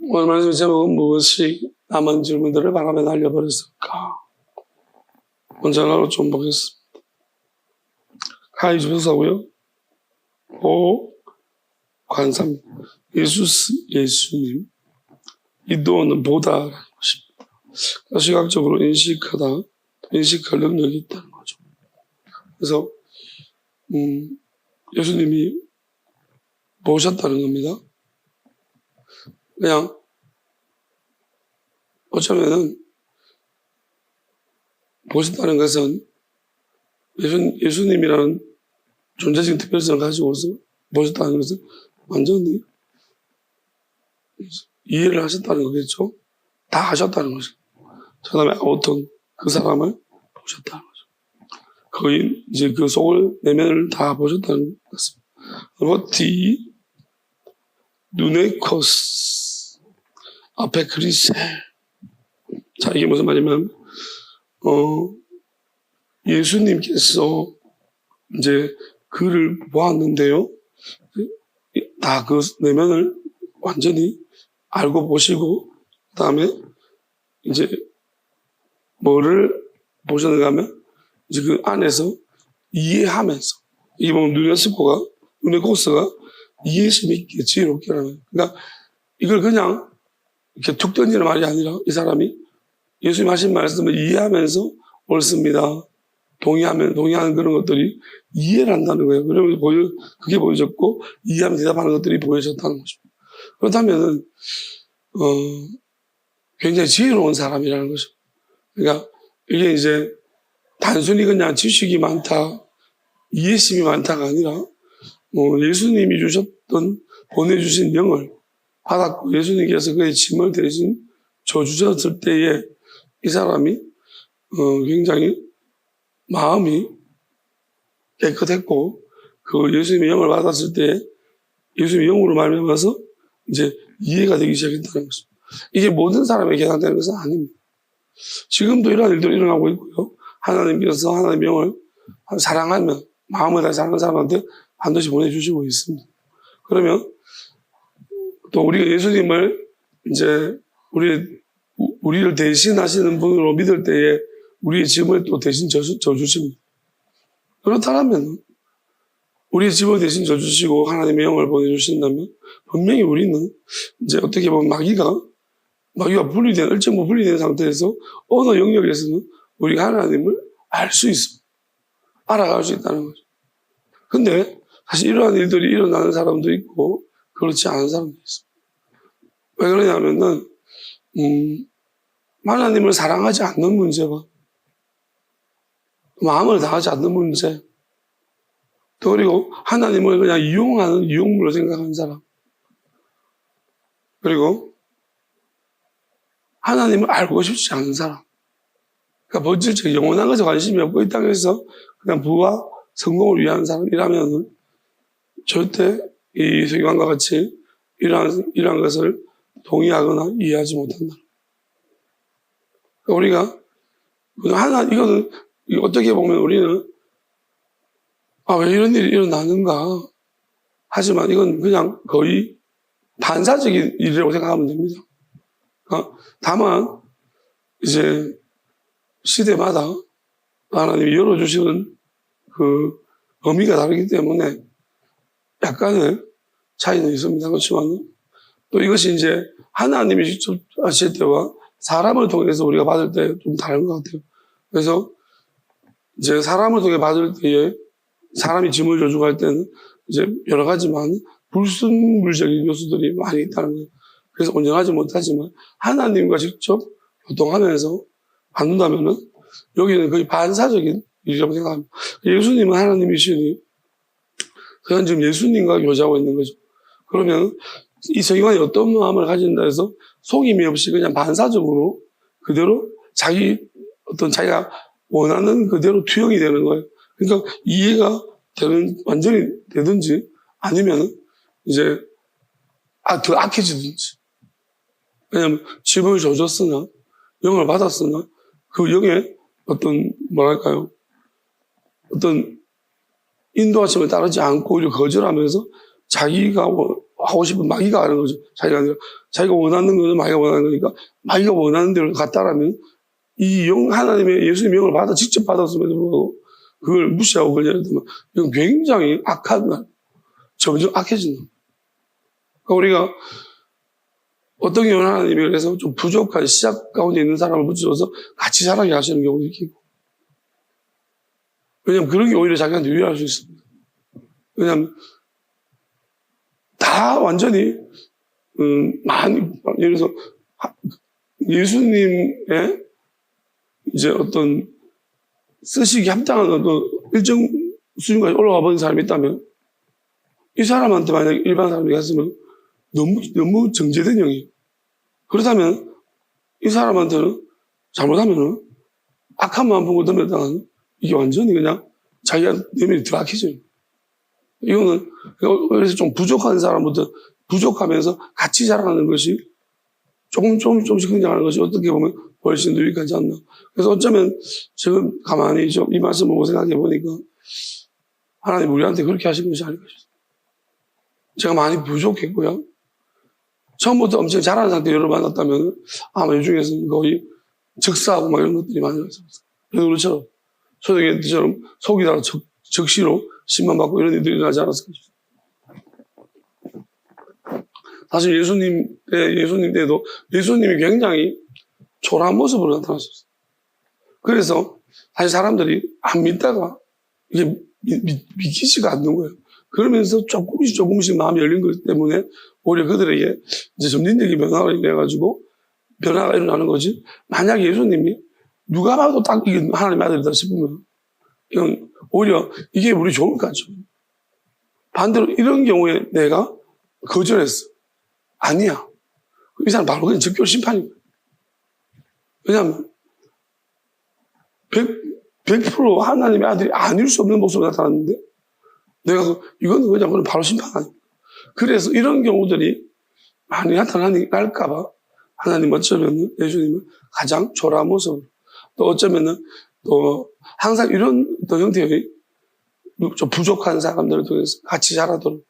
오늘 말씀 제목은 무엇이 남은 질문들을 바람에 날려버렸을까? 먼저 좀 보겠습니다. 가히 주소사고요. 관삼 예수님. 이도는 보다라는 것입니다. 시각적으로 인식할 능력이 있다는 거죠. 그래서 예수님이 보셨다는 겁니다. 그냥 어쩌면은 보셨다는 것은 예수님이라는 존재적인 특별성을 가지고서 보셨다는 것은 완전히 이해를 하셨다는 거겠죠. 다 하셨다는 거죠. 그 다음에 어떤 그 사람을 보셨다는 거죠. 거의 이제 그 속을, 내면을 다 보셨다는 것입니다. 그리고 D, 누네코스, 앞에 그리세. 자, 이게 무슨 말이냐면, 예수님께서 이제 그를 보았는데요. 다 그 내면을 완전히 알고 보시고, 그 다음에 이제 뭐를 보셨는가 하면, 이제 그 안에서 이해하면서, 이게 보면 누네코스가 이해심이 있게 지혜롭게 하는. 그러니까 이걸 그냥 이렇게 툭 던지는 말이 아니라 이 사람이 예수님 하신 말씀을 이해하면서 옳습니다. 동의하는 그런 것들이 이해를 한다는 거예요. 그러면 그게 보여졌고, 이해하면 대답하는 것들이 보여졌다는 거죠. 그렇다면은, 굉장히 지혜로운 사람이라는 거죠. 그러니까 이게 이제 단순히 그냥 지식이 많다, 이해심이 많다가 아니라, 예수님이 보내주신 영을 받았고, 예수님께서 그의 짐을 대신 져주셨을 때에 이 사람이, 굉장히 마음이 깨끗했고, 그 예수님의 영을 받았을 때 예수님의 영으로 말미암아서 이제 이해가 되기 시작했다는 것입니다. 이게 모든 사람에게 해당되는 것은 아닙니다. 지금도 이러한 일들이 일어나고 있고요. 하나님께서 하나님의 영을 사랑하면, 마음을 다해 사랑하는 사람한테 반드시 보내주시고 있습니다. 그러면 또 우리가 예수님을 이제 우리를 대신하시는 분으로 믿을 때에 우리의 짐을 또 대신 져주십니다. 그렇다면 우리의 짐을 대신 져주시고 하나님의 영을 보내주신다면 분명히 우리는 이제 어떻게 보면 마귀가 일정부 분리된 상태에서 어느 영역에서는 우리가 하나님을 알 수 있어. 알아갈 수 있다는 거죠. 근데 사실 이러한 일들이 일어나는 사람도 있고 그렇지 않은 사람도 있어. 왜 그러냐면은 하나님을 사랑하지 않는 문제가, 마음을 다하지 않는 문제, 또 그리고 하나님을 그냥 이용하는 이용물로 생각하는 사람, 그리고 하나님을 알고 싶지 않은 사람, 그러니까 본질적 영원한 것에 관심이 없고 이 땅에서 그냥 부와 성공을 위한 사람이라면 절대 이 세계관과 같이 이러한 것을 동의하거나 이해하지 못한다. 그러니까 우리가 이거는 어떻게 보면 우리는 왜 이런 일이 일어나는가 하지만 이건 그냥 거의 반사적인 일이라고 생각하면 됩니다. 다만 이제 시대마다 하나님이 열어주시는 그 의미가 다르기 때문에 약간의 차이는 있습니다. 그렇지만 또 이것이 이제 하나님이 직접 하실 때와 사람을 통해서 우리가 받을 때 좀 다른 것 같아요. 그래서 이제 사람을 통해 받을 때에 사람이 짐을 져주고 할 때는 이제 여러 가지만 불순물적인 요소들이 많이 있다는 거예요. 그래서 온전하지 못하지만 하나님과 직접 교통하면서 받는다면은 여기는 거의 반사적인 일이라고 생각합니다. 예수님은 하나님이시니 그냥 지금 예수님과 교제하고 있는 거죠. 그러면 이 서기관이 어떤 마음을 가진다 해서 속임이 없이 그냥 반사적으로 그대로 자기가 원하는 그대로 투영이 되는 거예요. 그러니까 이해가 완전히 되든지 아니면 이제 더 악해지든지. 왜냐면 집을 줘줬으나, 영을 받았으나, 그 영의 어떤 인도하심을 따르지 않고 오히려 거절하면서 자기가 하고 싶은 마귀가 하는 거죠. 자기가 아니라. 자기가 원하는 거는 마귀가 원하는 거니까 마귀가 원하는 대로 갔다라면 이 하나님의 예수님의 영을 직접 받았음에도 불구하고 그걸 무시하고 그냥 되면 이건 굉장히 악한 날. 점점 악해지는 거예요. 그러니까 우리가 어떤 경우는 하나님이 그래서 좀 부족한 시작 가운데 있는 사람을 붙여줘서 같이 자라게 하시는 경우도 있고. 왜냐면 그런 게 오히려 자기한테 유리할 수 있습니다. 왜냐면 다 완전히 많이 예를 들어서 예수님의 이제 어떤 쓰시기 합당한 어떤 일정 수준까지 올라가 버린 사람이 있다면 이 사람한테 만약에 일반 사람이 갔으면 너무 정제된 영이에요. 그렇다면 이 사람한테는 잘못하면은 악한 마음 보고 덤벼다가는 이게 완전히 그냥 자기가 내면이 더 악해져요. 이거는 그래서 좀 부족한 사람부터 부족하면서 같이 자라는 것이 조금씩 성장하는 것이 어떻게 보면 훨씬 더 유익하지 않나. 그래서 어쩌면 지금 가만히 좀 이 말씀을 보고 생각해 보니까 하나님 우리한테 그렇게 하신 것이 아닐까 싶습니다. 제가 많이 부족했고요. 처음부터 엄청 잘하는 상태 여러 만났다면 아마 이 중에서는 거의 적사하고 막 이런 것들이 많이 나왔어요. 그래서 그렇죠. 초대교회처럼 속이다가 적시로 심만 받고 이런 일들이 일어나지 않았을까 싶습니다. 사실 예수님 때도 예수님이 굉장히 초라한 모습으로 나타났었어요. 그래서 사실 사람들이 안 믿다가 이게 믿기지가 않는 거예요. 그러면서 조금씩 마음이 열린 것 때문에 오히려 그들에게 이제 점진적인 변화가 일어나가지고 변화가 일어나는 거지. 만약에 예수님이 누가 봐도 딱 이게 하나님의 아들이다 싶으면 이건 오히려 이게 우리 좋을 것 같죠. 반대로 이런 경우에 내가 거절했어. 아니야. 이 사람 바로 그냥 적결 심판인 거예요. 왜냐하면 100% 하나님의 아들이 아닐 수 없는 모습으로 나타났는데 내가 이거는 그냥 바로 심판 아니야. 그래서 이런 경우들이 많이 나타날까봐 하나님 어쩌면 예수님은 가장 초라한 모습으로 또 어쩌면은 또 항상 이런 또 형태의 좀 부족한 사람들을 통해서 같이 자라도록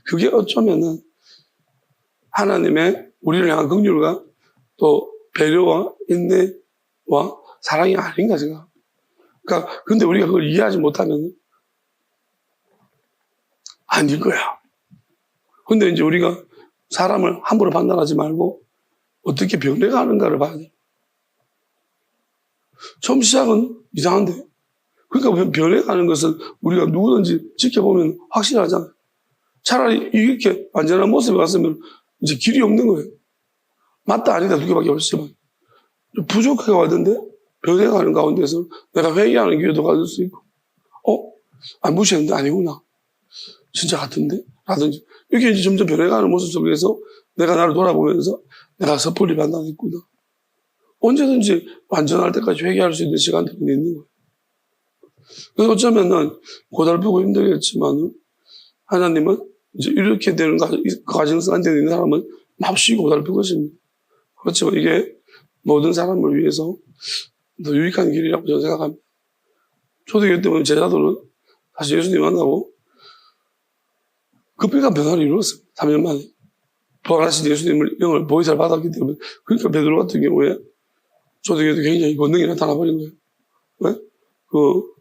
그게 어쩌면은 하나님의 우리를 향한 긍휼과 또 배려와 인내와 사랑이 아닌가 생각합니다. 그러니까 근데 우리가 그걸 이해하지 못하면 아닐 거야. 근데 이제 우리가 사람을 함부로 판단하지 말고 어떻게 변해가는가를 봐야 돼. 처음 시작은 이상한데. 그러니까 변해가는 것은 우리가 누구든지 지켜보면 확실하잖아요. 차라리 이렇게 완전한 모습에 갔으면 이제 길이 없는 거예요. 맞다 아니다 두 개밖에 없지만 부족하게 왔는데 변해가는 가운데서 내가 회의하는 기회도 가질 수 있고 무시했는데 아니구나. 진짜 같은데? 라든지 이렇게 이제 점점 변해가는 모습 속에서 내가 나를 돌아보면서 내가 섣불리 판단했구나. 언제든지 완전할 때까지 회개할 수 있는 시간들이 있는 거예요. 그래서 어쩌면은 고달프고 힘들겠지만 하나님은 이제 이렇게 되는 그 과정 속에 있는 사람은 몹시 고달플 것입니다. 그렇지만 이게 모든 사람을 위해서 더 유익한 길이라고 저는 생각합니다. 초대교회 때 보면 제자들은 사실 예수님 만나고 급격한 변화를 이루었습니다. 3년 만에. 부활하신 예수님을 영을 보이사를 받았기 때문에. 그러니까 베드로 같은 경우에 초대교회도 굉장히 권능이 나타나버린 거예요. 왜?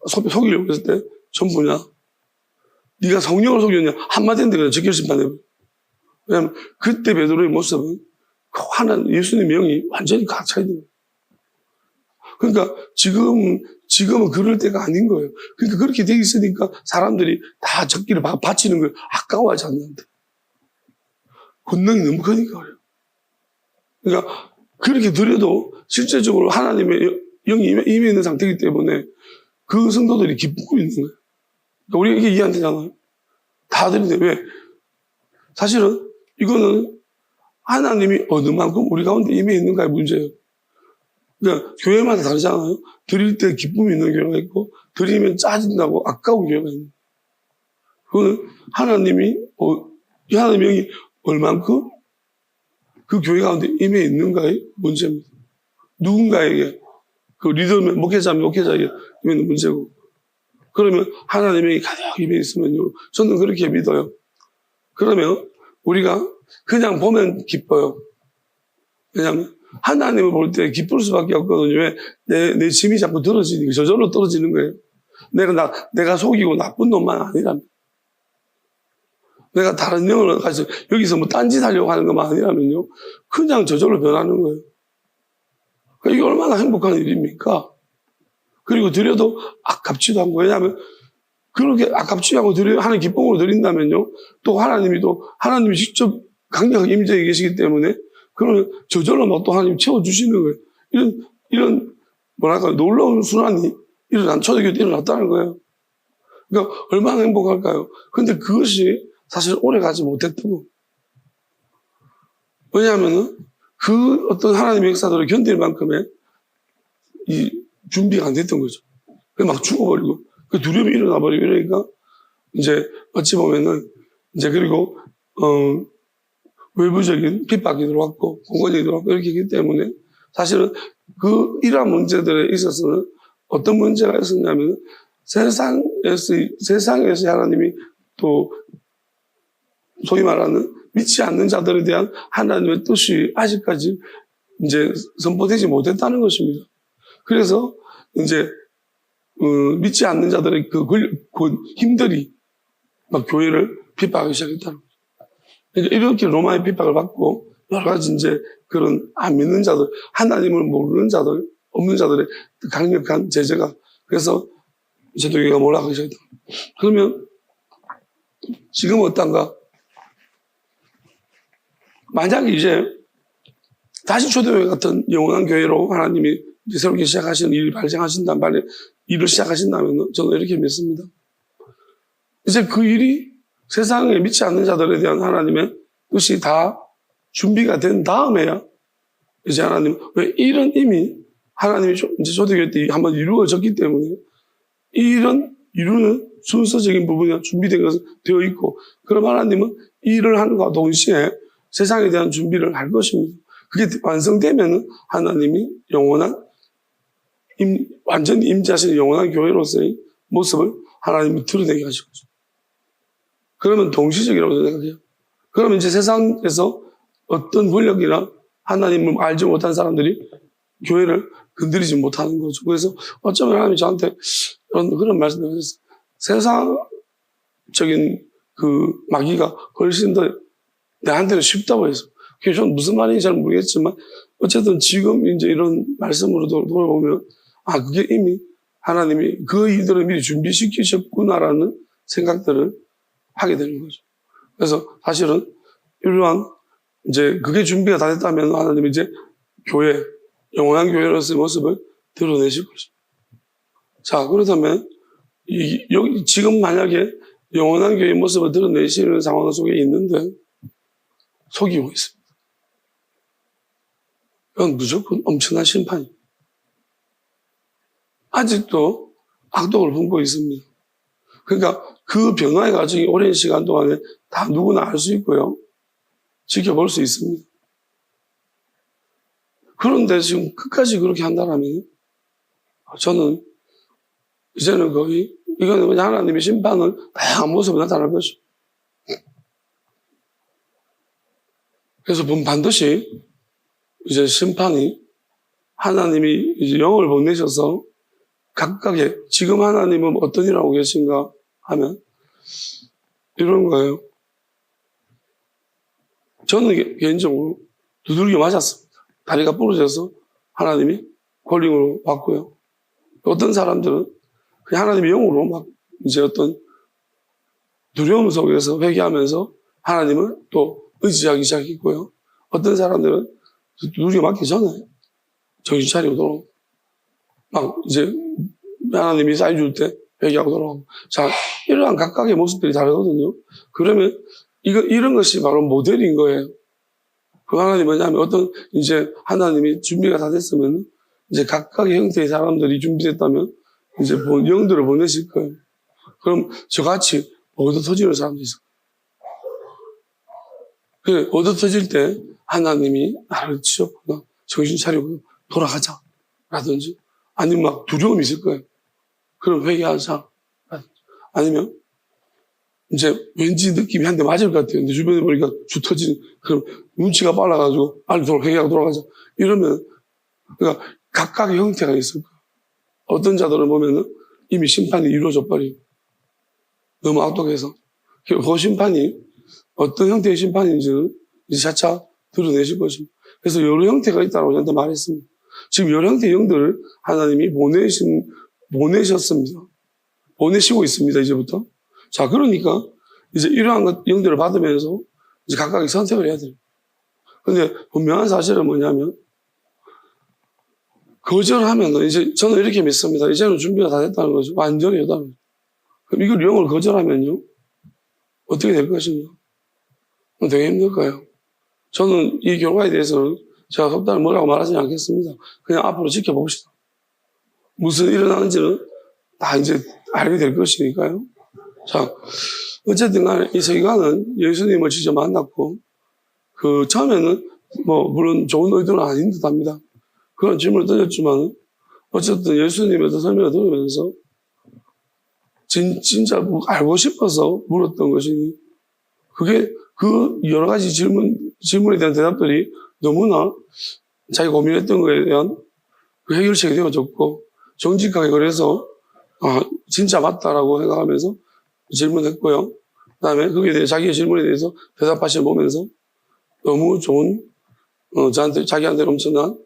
속이려고 했을 때 전부냐? 네가 성령을 속였냐? 한마디인데 그냥 적결심판해버려. 왜냐면 그때 베드로의 모습은 하나님 예수님의 영이 완전히 가득 차 있는 거예요. 그러니까 지금은 그럴 때가 아닌 거예요. 그러니까 그렇게 돼 있으니까 사람들이 다 적기를 바치는 걸 아까워하지 않는데. 권능이 너무 크니까 그래요. 그러니까 그렇게 드려도 실제적으로 하나님의 영이 임해 있는 상태이기 때문에 그 성도들이 기쁘고 있는 거예요. 그러니까 우리가 이게 이해 안 되잖아요. 다 드리는데 왜? 사실은 이거는 하나님이 어느 만큼 우리 가운데 임해 있는가의 문제예요. 그러니까 교회마다 다르잖아요. 드릴 때 기쁨이 있는 교회가 있고 드리면 짜증나고 아까운 교회가 있는 거예요. 그거는 하나님의 영이 얼만큼 그 교회 가운데 임해 있는가의 문제입니다. 누군가에게 그 리더면 목회자에게 임해 있는 문제고 그러면 하나님의 영이 가득 임해 있으면요. 저는 그렇게 믿어요. 그러면 우리가 그냥 보면 기뻐요. 왜냐하면 하나님을 볼 때 기쁠 수밖에 없거든요. 왜? 내 짐이 자꾸 들어지니까 저절로 떨어지는 거예요. 내가 속이고 나쁜 놈만 아니라면. 내가 다른 영을 가서 여기서 뭐 딴짓 하려고 하는 것만 아니라면요. 그냥 저절로 변하는 거예요. 이게 얼마나 행복한 일입니까? 그리고 드려도 아깝지도 않고, 왜냐하면 그렇게 아깝지 않고 하는 기쁨으로 드린다면요. 또 하나님이 직접 강력하게 임재해 계시기 때문에 그러면 저절로 막 또 하나님 채워주시는 거예요. 이런 뭐랄까 놀라운 순환이 초대교회 때 일어났다는 거예요. 그러니까 얼마나 행복할까요? 근데 그것이 사실 오래 가지 못했던 거. 왜냐하면은 그 어떤 하나님의 역사들을 견딜 만큼의 이 준비가 안 됐던 거죠. 막 죽어버리고 그 두려움이 일어나 버리고 이러니까 이제 어찌 보면은 이제 그리고 외부적인 핍박이 들어왔고 공권력이 들어왔고 이렇게 했기 때문에 사실은 이러한 문제들에 있어서는 어떤 문제가 있었냐면 세상에서 하나님이 또 소위 말하는 믿지 않는 자들에 대한 하나님의 뜻이 아직까지 이제 선포되지 못했다는 것입니다. 그래서 이제 믿지 않는 자들의 그 힘들이 막 교회를 핍박하기 시작했다는 거죠. 그러니까 이렇게 로마의 핍박을 받고 여러 가지 이제 그런 안 믿는 자들, 하나님을 모르는 자들, 없는 자들의 강력한 제재가 그래서 제도교회가 몰락하기 시작했다. 그러면 지금 어떤가? 만약에 이제 다시 초대교회 같은 영원한 교회로 하나님이 이제 새롭게 시작하시는 일이 발생하신단 말에 일을 시작하신다면 저는 이렇게 믿습니다. 이제 그 일이 세상에 믿지 않는 자들에 대한 하나님의 뜻이 다 준비가 된 다음에야 이제 하나님, 왜 일은 이미 하나님이 이제 초대교회 때 한번 이루어졌기 때문에 일은 이루는 순서적인 부분이 준비된 것은 되어 있고 그럼 하나님은 일을 하는과 동시에 세상에 대한 준비를 할 것입니다. 그게 완성되면 하나님이 영원한 완전히 임재하시는 영원한 교회로서의 모습을 하나님이 드러내게 하실 거죠. 그러면 동시적이라고 생각해요. 그러면 이제 세상에서 어떤 권력이나 하나님을 알지 못한 사람들이 교회를 건드리지 못하는 거죠. 그래서 어쩌면 하나님이 저한테 그런 말씀을 하셨어요. 세상적인 그 마귀가 훨씬 더 내한테는 쉽다고 해서. 그게 전 무슨 말인지 잘 모르겠지만 어쨌든 지금 이제 이런 말씀으로 돌아보면 그게 이미 하나님이 그 일들을 미리 준비시키셨구나라는 생각들을 하게 되는 거죠. 그래서 사실은 이러한 이제 그게 준비가 다 됐다면 하나님이 이제 교회, 영원한 교회로서의 모습을 드러내실 것입니다. 자, 그렇다면 여기 지금 만약에 영원한 교회의 모습을 드러내시는 상황 속에 있는데 속이고 있습니다. 이건 무조건 엄청난 심판입니다. 아직도 악독을 품고 있습니다. 그러니까 그 변화의 과정이 오랜 시간 동안에 다 누구나 알 수 있고요. 지켜볼 수 있습니다. 그런데 지금 끝까지 그렇게 한다면 저는 이제는 거의 이거는 그냥 하나님의 심판은 다양한 모습으로 나타날 것이죠. 그래서 반드시 이제 심판이 하나님이 이제 영을 보내셔서 각각의 지금 하나님은 어떤 일을 하고 계신가 하면 이런 거예요. 저는 개인적으로 두들겨 맞았습니다. 다리가 부러져서 하나님이 콜링으로 받고요. 어떤 사람들은 그냥 하나님의 영으로 막 이제 어떤 두려움 속에서 회개하면서 하나님을 또 의지하기 시작했고요. 어떤 사람들은 두들겨 맞기 전에 정신 차리고 돌아오고 막 이제 하나님이 사인 줄 때 회개하고 돌아오고. 자, 이러한 각각의 모습들이 다르거든요. 그러면 이런 것이 바로 모델인 거예요. 그 하나님이 뭐냐면 어떤 이제 하나님이 준비가 다 됐으면 이제 각각의 형태의 사람들이 준비됐다면 이제 영들을 보내실 거예요. 그럼 저같이 얻어 터지는 사람도 있어요. 그래, 얻어 터질 때 하나님이 나를 치웠구나. 정신 차리고 돌아가자. 라든지 아니면 막 두려움이 있을 거예요. 그럼 회개하자. 아니면 이제 왠지 느낌이 한 대 맞을 것 같아요. 근데 주변에 보니까 주 터지는, 그럼 눈치가 빨라가지고, 빨리 회개하고 돌아가자. 이러면, 그러니까 각각의 형태가 있을 거예요. 어떤 자들은 보면은 이미 심판이 이루어져 버리고, 너무 악독해서. 그 심판이 어떤 형태의 심판인지는 이제 차차 드러내실 것입니다. 그래서 여러 형태가 있다고 저한테 말했습니다. 지금 여러 형태의 영들을 하나님이 보내셨습니다. 보내시고 있습니다, 이제부터. 자, 그러니까 이제 이러한 영들을 받으면서 이제 각각의 선택을 해야 돼요. 근데 분명한 사실은 뭐냐면, 거절하면 이제 저는 이렇게 믿습니다. 이제는 준비가 다 됐다는 거죠. 완전히 됐다는 거죠. 그럼 이걸 영을 거절하면요, 어떻게 될 것인가? 되게 힘들까요? 저는 이 결과에 대해서는 제가 속단을 뭐라고 말하지 않겠습니다. 그냥 앞으로 지켜봅시다. 무슨 일어나는지는 다 이제 알게 될 것이니까요. 자, 어쨌든 간에 이 서기관은 예수님을 직접 만났고, 처음에는 물론 좋은 의도는 아닌 듯 합니다. 그런 질문을 던졌지만, 어쨌든 예수님에 대해서 설명을 들으면서, 진짜 알고 싶어서 물었던 것이니, 그게 그 여러 가지 질문에 대한 대답들이 너무나 자기가 고민했던 것에 대한 그 해결책이 되어졌고, 정직하게 그래서, 진짜 맞다라고 생각하면서 질문했고요. 그 다음에 거기에 대해 자기의 질문에 대해서 대답하시는 보면서 너무 좋은, 자기한테 엄청난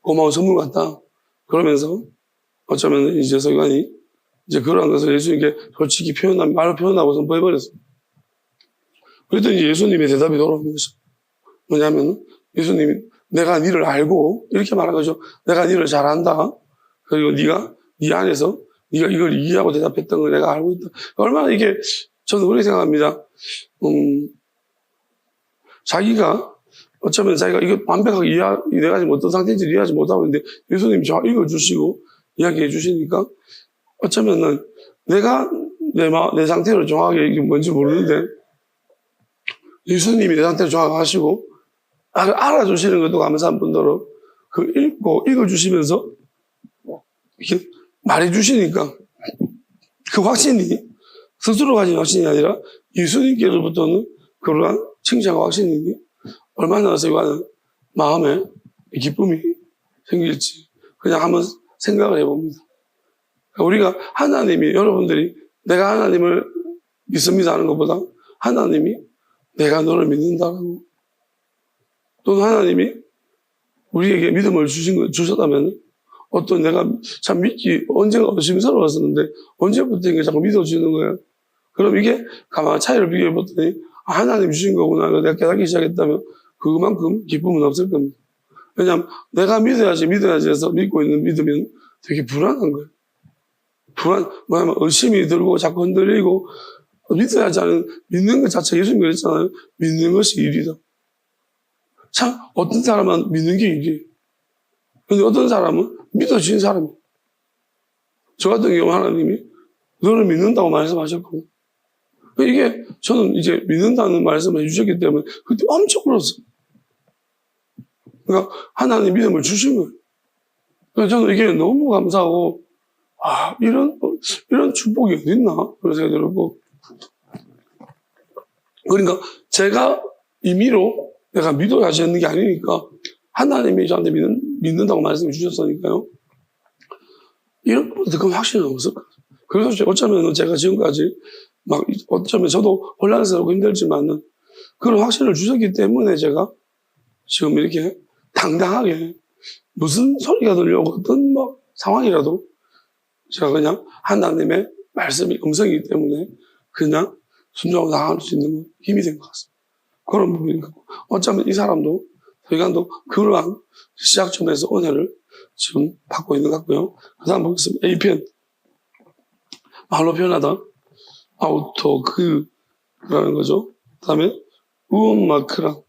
고마운 선물 같다. 그러면서 어쩌면 이제 서기관이 이제 그러한 것을 예수님께 솔직히 말로 표현하고 선포해버렸어요. 그랬더니 예수님의 대답이 돌아오는 거죠. 뭐냐면 예수님이 내가 니를 알고 이렇게 말한 거죠. 내가 니를 잘 안다. 그리고 네 안에서 네가 이걸 이해하고 대답했던 걸 내가 알고 있다. 얼마나 이게 저는 그렇게 생각합니다. 자기가 어쩌면 자기가 이거 완벽하게 이해하지 어떤 상태인지 이해하지 못하고 있는데 예수님이 저 읽어주시고 이야기해 주시니까 어쩌면은 내가 내 상태를 정확하게 이게 뭔지 모르는데 예수님이 내 상태를 정확하게 하시고 알아주시는 것도 감사한 분더러 읽어주시면서 이렇게 말해주시니까 그 확신이 스스로 가진 확신이 아니라 예수님께로부터는 그러한 칭찬과 확신이 얼마나 서기관은 마음에 기쁨이 생길지 그냥 한번 생각을 해봅니다. 우리가 여러분들이 내가 하나님을 믿습니다 하는 것보다 하나님이 내가 너를 믿는다고 또는 하나님이 우리에게 믿음을 주셨다면 어떤 내가 참 믿기 언젠가 의심스러웠었는데 언제부터 자꾸 믿어주는 거예요. 그럼 이게 가만히 차이를 비교해봤더니 하나님 주신 거구나 내가 깨닫기 시작했다면 그만큼 기쁨은 없을 겁니다. 왜냐하면 내가 믿어야지 해서 믿고 있는 믿으면 되게 불안한 거예요. 뭐냐면 의심이 들고 자꾸 흔들리고 믿어야지 하는 믿는 것 자체 예수님 그랬잖아요. 믿는 것이 일이다. 참 어떤 사람은 믿는 게 일이에요. 근데 어떤 사람은 믿어진 사람이에요. 저 같은 경우 하나님이 너를 믿는다고 말씀하셨고 이게 저는 이제 믿는다는 말씀을 해주셨기 때문에 그때 엄청 울었어요. 그러니까 하나님 믿음을 주신 거예요. 그래서 저는 이게 너무 감사하고 이런 축복이 어딨나 그런 생각이 들었고 그러니까 제가 임의로 내가 믿어야지 했는 게 아니니까 하나님이 저한테 믿는다고 말씀해 주셨으니까요. 이런 것보다 더 큰 확신은 없을 거예요. 그래서 어쩌면 제가 지금까지 어쩌면 저도 혼란스럽고 힘들지만은 그런 확신을 주셨기 때문에 제가 지금 이렇게 당당하게 무슨 소리가 들려오고 어떤 상황이라도 제가 그냥 하나님의 말씀이 음성이기 때문에 그냥 순종하고 나아갈 수 있는 힘이 된 것 같습니다. 그런 부분인 것 같고 어쩌면 이 사람도 서기관도 그러한 시작점에서 은혜를 지금 받고 있는 것 같고요. 그 다음 보겠습니다. A편 말로 표현하다 아우토크라는 거죠. 그 다음에 우마크란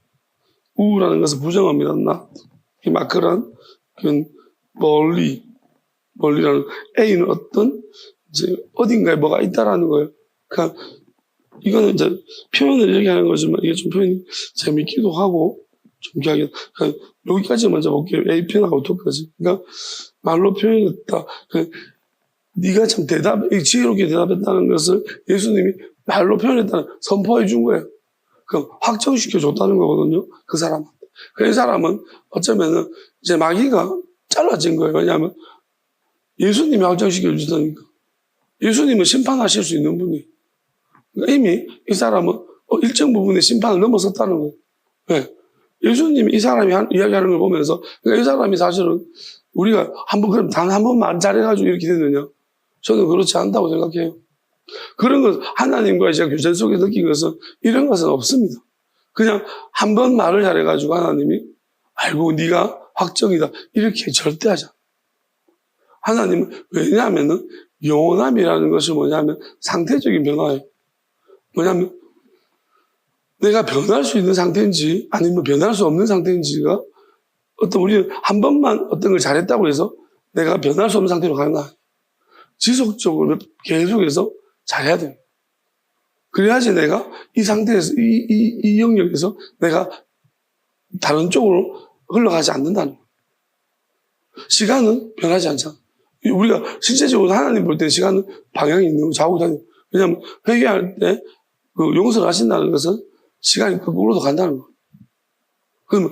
우라는 것은 부정어입니다. 이 마크란 멀리라는 A는 이제 어딘가에 뭐가 있다라는 거예요. 그러니까 이거는 이제 표현을 이렇게 하는 거지만 이게 좀 표현이 재밌기도 하고 좀 그러니까 여기까지 먼저 볼게요. A편하고 토까지. 그러니까 말로 표현했다. 네가 참 지혜롭게 대답했다는 것을 예수님이 말로 표현했다는 선포해 준 거예요. 그럼 확정시켜 줬다는 거거든요. 그 사람한테. 그 사람은 어쩌면은 이제 마귀가 잘라진 거예요. 왜냐하면 예수님이 확정시켜 주다니까. 예수님은 심판하실 수 있는 분이. 그러니까 이미 이 사람은 일정 부분의 심판을 넘어섰다는 거예요. 네. 예수님이 이 사람이 이야기하는 걸 보면서 그러니까 이 사람이 사실은 우리가 한번 그럼 단 한 번만 잘해가지고 이렇게 됐느냐? 저는 그렇지 않다고 생각해요. 그런 것 하나님과의 제가 교제 속에 느낀 것은 이런 것은 없습니다. 그냥 한 번 말을 잘해가지고 하나님이 알고 네가 확정이다 이렇게 절대 하지 않아요. 하나님은 왜냐하면은 영원함이라는 것이 뭐냐면 상태적인 변화예요. 뭐냐면 내가 변할 수 있는 상태인지 아니면 변할 수 없는 상태인지가 우리는 한 번만 어떤 걸 잘했다고 해서 내가 변할 수 없는 상태로 가는 거 아니에요. 지속적으로 계속해서 잘해야 돼요. 그래야지 내가 이 상태에서, 이 영역에서 내가 다른 쪽으로 흘러가지 않는다는 거예요. 시간은 변하지 않잖아. 우리가 실제적으로 하나님 볼 때 시간은 방향이 있는 거 좌우고 다녀요. 왜냐하면 회개할 때 그 용서를 하신다는 것은 시간이 거꾸로도 간다는 거예요. 그럼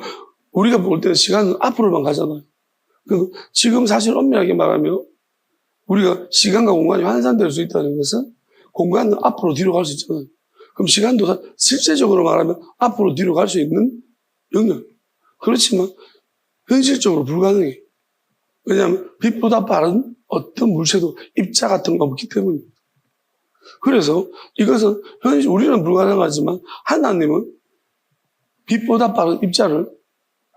우리가 볼 때는 시간은 앞으로만 가잖아요. 그럼 지금 사실 엄밀하게 말하면 우리가 시간과 공간이 환산될 수 있다는 것은 공간은 앞으로 뒤로 갈 수 있잖아요. 그럼 시간도 실제적으로 말하면 앞으로 뒤로 갈 수 있는 영역. 그렇지만 현실적으로 불가능해. 왜냐하면 빛보다 빠른 어떤 물체도 입자 같은 거 없기 때문입니다. 그래서 이것은 현실 우리는 불가능하지만 하나님은 빛보다 빠른 입자를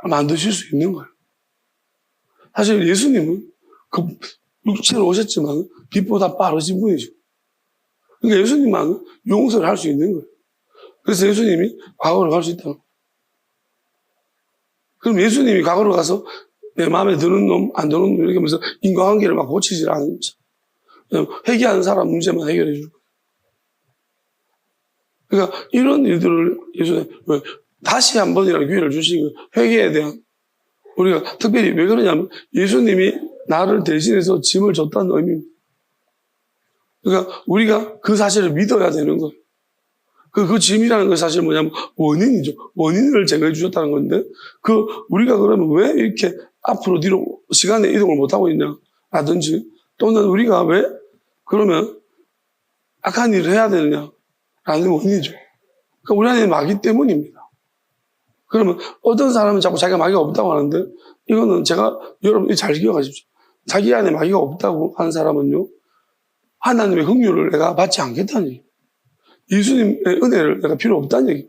만드실 수 있는 거예요. 사실 예수님은 그 육체로 오셨지만 빛보다 빠르신 분이죠. 그러니까 예수님만 용서를 할 수 있는 거예요. 그래서 예수님이 과거로 갈 수 있다는 거예요. 그럼 예수님이 과거로 가서 내 마음에 드는 놈, 안 드는 놈 이렇게 하면서 인과관계를 막 고치질 않는 거죠. 회개하는 사람 문제만 해결해 줄 거예요. 그러니까 이런 일들을 예수님 다시 한 번이라는 기회를 주신 거예요. 회개에 대한 우리가 특별히 왜 그러냐면 예수님이 나를 대신해서 짐을 졌다는 의미입니다. 그러니까 우리가 그 사실을 믿어야 되는 거예요. 그 짐이라는 건 사실 뭐냐면 원인이죠. 원인을 제거해 주셨다는 건데 우리가 그러면 왜 이렇게 앞으로 뒤로 시간의 이동을 못하고 있냐 라든지 또는 우리가 왜 그러면 악한 일을 해야 되느냐 라는 원인이죠. 그러니까 우리 안에 마귀 때문입니다. 그러면 어떤 사람은 자꾸 자기가 마귀가 없다고 하는데 이거는 여러분이 잘 기억하십시오. 자기 안에 마귀가 없다고 하는 사람은요 하나님의 긍휼을 내가 받지 않겠다는 얘기예요. 예수님의 은혜를 내가 필요 없다는 얘기예요.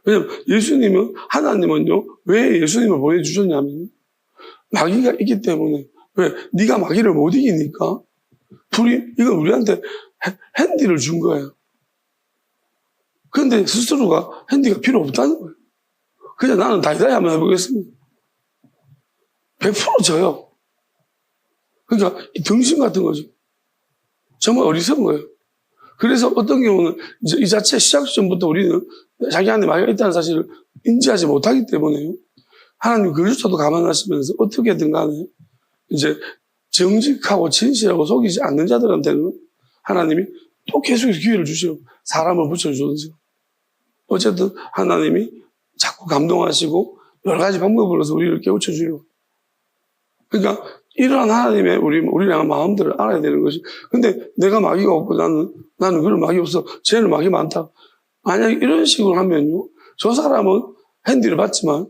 왜냐하면 예수님은 하나님은요 왜 예수님을 보내주셨냐면 마귀가 있기 때문에 왜? 네가 마귀를 못 이기니까 이건 우리한테 핸디를 준 거예요. 그런데 스스로가 핸디가 필요 없다는 거예요. 그냥 나는 다이다이 한번 해보겠습니다. 100% 져요. 그러니까 이 등신 같은 거죠. 정말 어리석은 거예요. 그래서 어떤 경우는 이제 이 자체 시작 전부터 우리는 자기 안에 마귀가 있다는 사실을 인지하지 못하기 때문에요. 하나님 그조차도 감안하시면서 어떻게든 간에 이제 정직하고 진실하고 속이지 않는 자들한테는 하나님이 또 계속해서 기회를 주시고 사람을 붙여주는지 어쨌든 하나님이 자꾸 감동하시고 여러 가지 방법으로 해서 우리를 깨우쳐주려고. 그러니까 이러한 하나님의 우리를 향한 마음들을 알아야 되는 것이. 근데 내가 마귀가 없고 나는 그런 마귀 없어. 쟤는 마귀 많다. 만약에 이런 식으로 하면요. 저 사람은 핸디를 받지만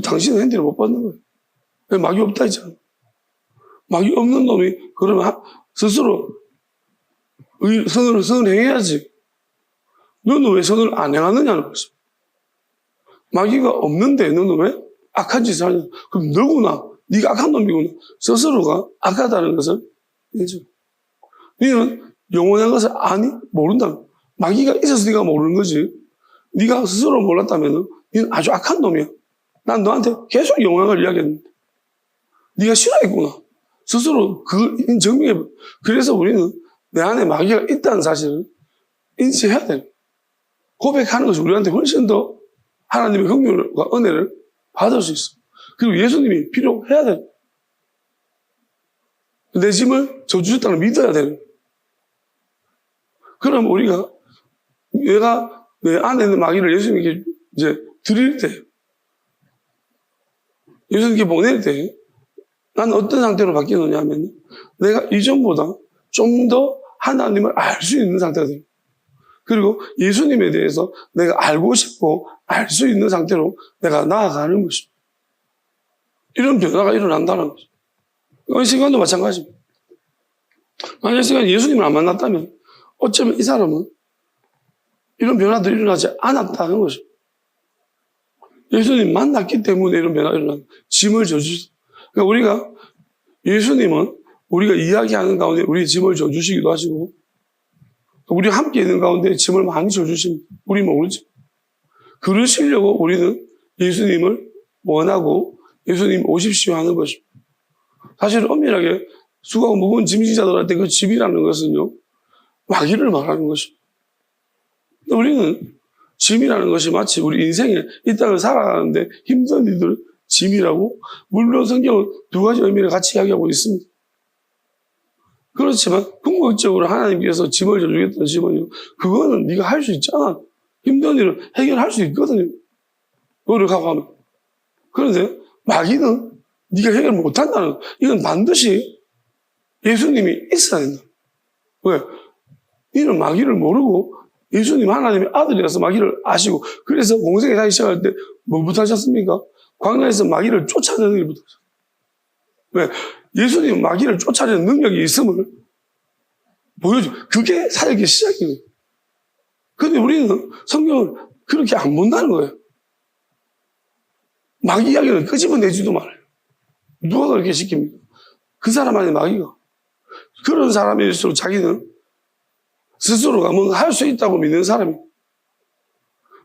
당신은 핸디를 못 받는 거예요. 왜 마귀 없다 했잖아. 마귀 없는 놈이 그러면 스스로 선을 행해야지. 너는 왜 선을 안 행하느냐는 것입니다. 마귀가 없는데 너는 왜 악한 짓을 하냐. 그럼 너구나. 네가 악한 놈이구나. 스스로가 악하다는 것을 인정. 너는 영원한 것을 모른다. 마귀가 있어서 네가 모르는 거지. 네가 스스로 몰랐다면 너는 아주 악한 놈이야. 난 너한테 계속 영원한 걸 이야기했는데 네가 싫어했구나. 스스로 그걸 증명해. 그래서 우리는 내 안에 마귀가 있다는 사실을 인지해야 돼요. 고백하는 것이 우리한테 훨씬 더 하나님의 긍휼과 은혜를 받을 수 있어. 그리고 예수님이 필요해야 돼. 내 짐을 져주셨다는 걸 믿어야 되는. 그럼 우리가 내가 내 안에 있는 마귀를 예수님께 이제 드릴 때, 예수님께 보낼 때, 나는 어떤 상태로 바뀌느냐 하면, 내가 이전보다 좀 더 하나님을 알 수 있는 상태가 돼요. 그리고 예수님에 대해서 내가 알고 싶고 알 수 있는 상태로 내가 나아가는 것입니다. 이런 변화가 일어난다는 거죠. 이 시간도 마찬가지입니다. 만약 이 시간 예수님을 안 만났다면 어쩌면 이 사람은 이런 변화들이 일어나지 않았다는 거죠. 예수님 만났기 때문에 이런 변화가 일어나는 짐을 져주시죠. 그러니까 우리가 예수님은 우리가 이야기하는 가운데 우리 짐을 져주시기도 하시고 우리 함께 있는 가운데 짐을 많이 져주십니다. 우리 모르지. 그러시려고 우리는 예수님을 원하고 예수님 오십시오 하는 것입니다. 사실 엄밀하게 수고하고 무거운 짐진 자들한테 그 짐이라는 것은요, 마귀를 말하는 것입니다. 우리는 짐이라는 것이 마치 우리 인생에 이 땅을 살아가는데 힘든 일들 짐이라고, 물론 성경은 두 가지 의미를 같이 이야기하고 있습니다. 그렇지만 궁극적으로 하나님께서 짐을 져주겠다는 짐은요, 그거는 네가 할 수 있잖아. 힘든 일을 해결할 수 있거든요. 노력하고 하면. 그런데 마귀는 네가 해결 못한다는, 이건 반드시 예수님이 있어야 된다. 왜? 이는 마귀를 모르고 예수님 하나님의 아들이라서 마귀를 아시고, 그래서 공생에 다시 시작할 때 뭐부터 하셨습니까? 광야에서 마귀를 쫓아내는 일부터 하셨어요. 왜? 예수님 마귀를 쫓아내는 능력이 있음을 보여줘. 그게 사역의 시작이에요. 근데 우리는 성경을 그렇게 안 본다는 거예요. 마귀 이야기를 끄집어내지도 말아요. 누가 그렇게 시킵니까? 그 사람 안에 마귀가. 그런 사람일수록 자기는 스스로가 뭔가 할 수 있다고 믿는 사람이에요.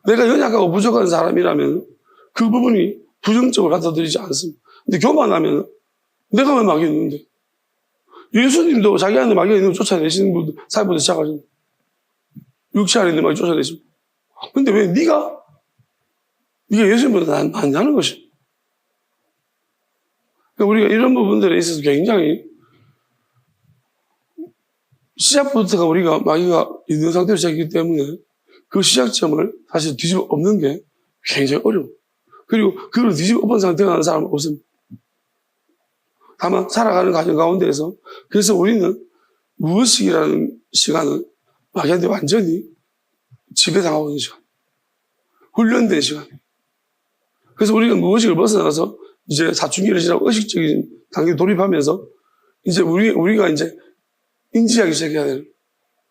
내가 연약하고 부족한 사람이라면 그 부분이 부정적으로 받아들이지 않습니다. 근데 교만하면 내가 왜 마귀가 있는데? 예수님도 자기 안에 마귀가 있는 걸 쫓아내시는 분들, 사회부터 시작하시는 육체 안에 있는 마귀 쫓아내십니다. 근데 왜 네가 예수님보다 낫냐는 것입니다. 그러니까 우리가 이런 부분들에 있어서 굉장히 시작부터가 우리가 마귀가 있는 상태로 시작이기 때문에 그 시작점을 사실 뒤집어 엎는 게 굉장히 어려워요. 그리고 그걸 뒤집어 엎은 상태가 나는 사람은 없습니다. 다만 살아가는 과정 가운데에서, 그래서 우리는 무의식이라는 시간은 마귀한테 완전히 지배당하고 있는 시간, 훈련된 시간이에요. 그래서 우리가 무의식을 벗어나서 이제 사춘기를 지나고 의식적인 단계에 돌입하면서 이제 우리가 이제 인지하기 시작해야 돼요.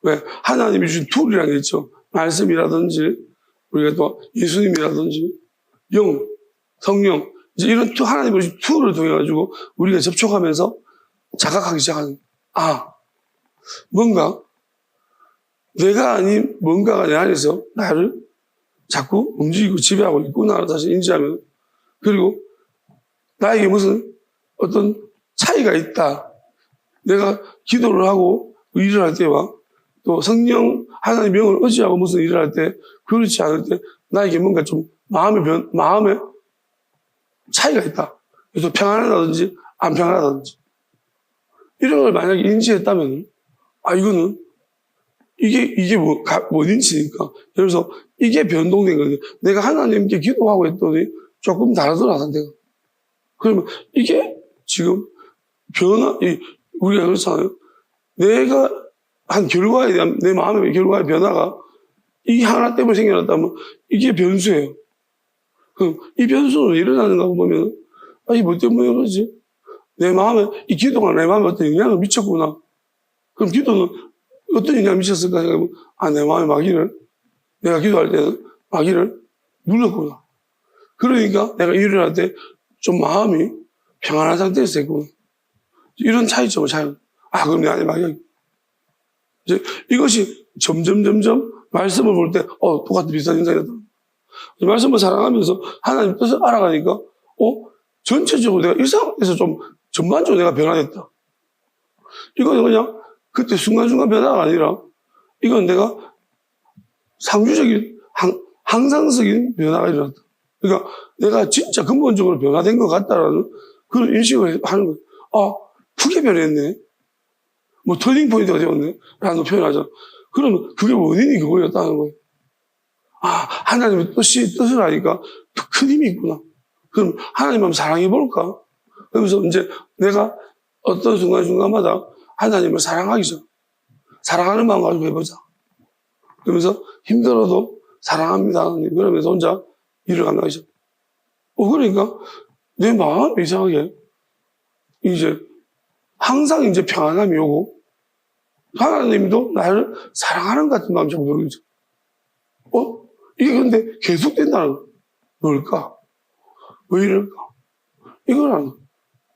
왜? 하나님이 주신 툴이라는 게 있죠. 말씀이라든지, 우리가 또 예수님이라든지, 영, 성령, 이제 이런 하나님이 주신 툴을 통해가지고 우리가 접촉하면서 자각하기 시작하는, 뭔가, 내가 아닌 뭔가가 내 안에서 나를 자꾸 움직이고 지배하고 있구나를 다시 인지하면, 그리고 나에게 무슨 어떤 차이가 있다. 내가 기도를 하고 일을 할 때와 또 성령 하나님의 명을 의지하고 무슨 일을 할 때, 그렇지 않을 때 나에게 뭔가 좀 마음에 차이가 있다. 그래서 평안하다든지 안 평안하다든지 이런 걸 만약에 인지했다면, 이거는 이게 뭔 인지니까. 그래서 이게 변동된 거예요. 내가 하나님께 기도하고 했더니 조금 다르더라, 상태가. 그러면 이게 지금 우리가 그렇잖아요. 내가 한 결과에 대한 내 마음의 결과의 변화가 이 하나 때문에 생겨났다면 이게 변수예요. 그럼 이 변수는 일어나는가 보면, 이게 뭐 때문에 그러지? 내 마음에, 이 기도가 내 마음에 어떤 영향을 미쳤구나. 그럼 기도는 어떤 영향을 미쳤을까 생각하면, 내 마음의 마귀를, 내가 기도할 때는 마귀를 눌렀구나. 그러니까 내가 일을 할 때 좀 마음이 평안한 상태에서 했구나. 이런 차이점을 그럼 내 안에 마귀가. 이제 이것이 점점 말씀을 볼 때, 똑같은 비슷한 현상이 나타나. 말씀을 사랑하면서 하나님 뜻을 알아가니까, 전체적으로 내가 이 상황에서 좀 전반적으로 내가 변화됐다. 이건 그냥 그때 순간순간 변화가 아니라, 이건 내가 상주적인, 항상적인 변화가 일어났다. 그러니까 내가 진짜 근본적으로 변화된 것 같다라는 그런 인식을 하는 거예요. 크게 변했네. 터닝 포인트가 되었네. 라는 표현하죠. 그러면 그게 원인이 그거였다는 거예요. 아, 하나님의 뜻을 아니까 더 큰 힘이 있구나. 그럼 하나님 한번 사랑해 볼까? 그러면서 이제 내가 어떤 순간순간마다 하나님을 사랑하기죠. 사랑하는 마음 가지고 해보자. 그러면서 힘들어도 사랑합니다, 하나님. 그러면서 혼자 일을 감당하죠. 그러니까 내 마음이 이상하게 이제 항상 이제 평안함이 오고 하나님도 나를 사랑하는 것 같은 마음이 자꾸 들어오죠. 이게 근데 계속된다는 걸까? 왜 이럴까? 이거는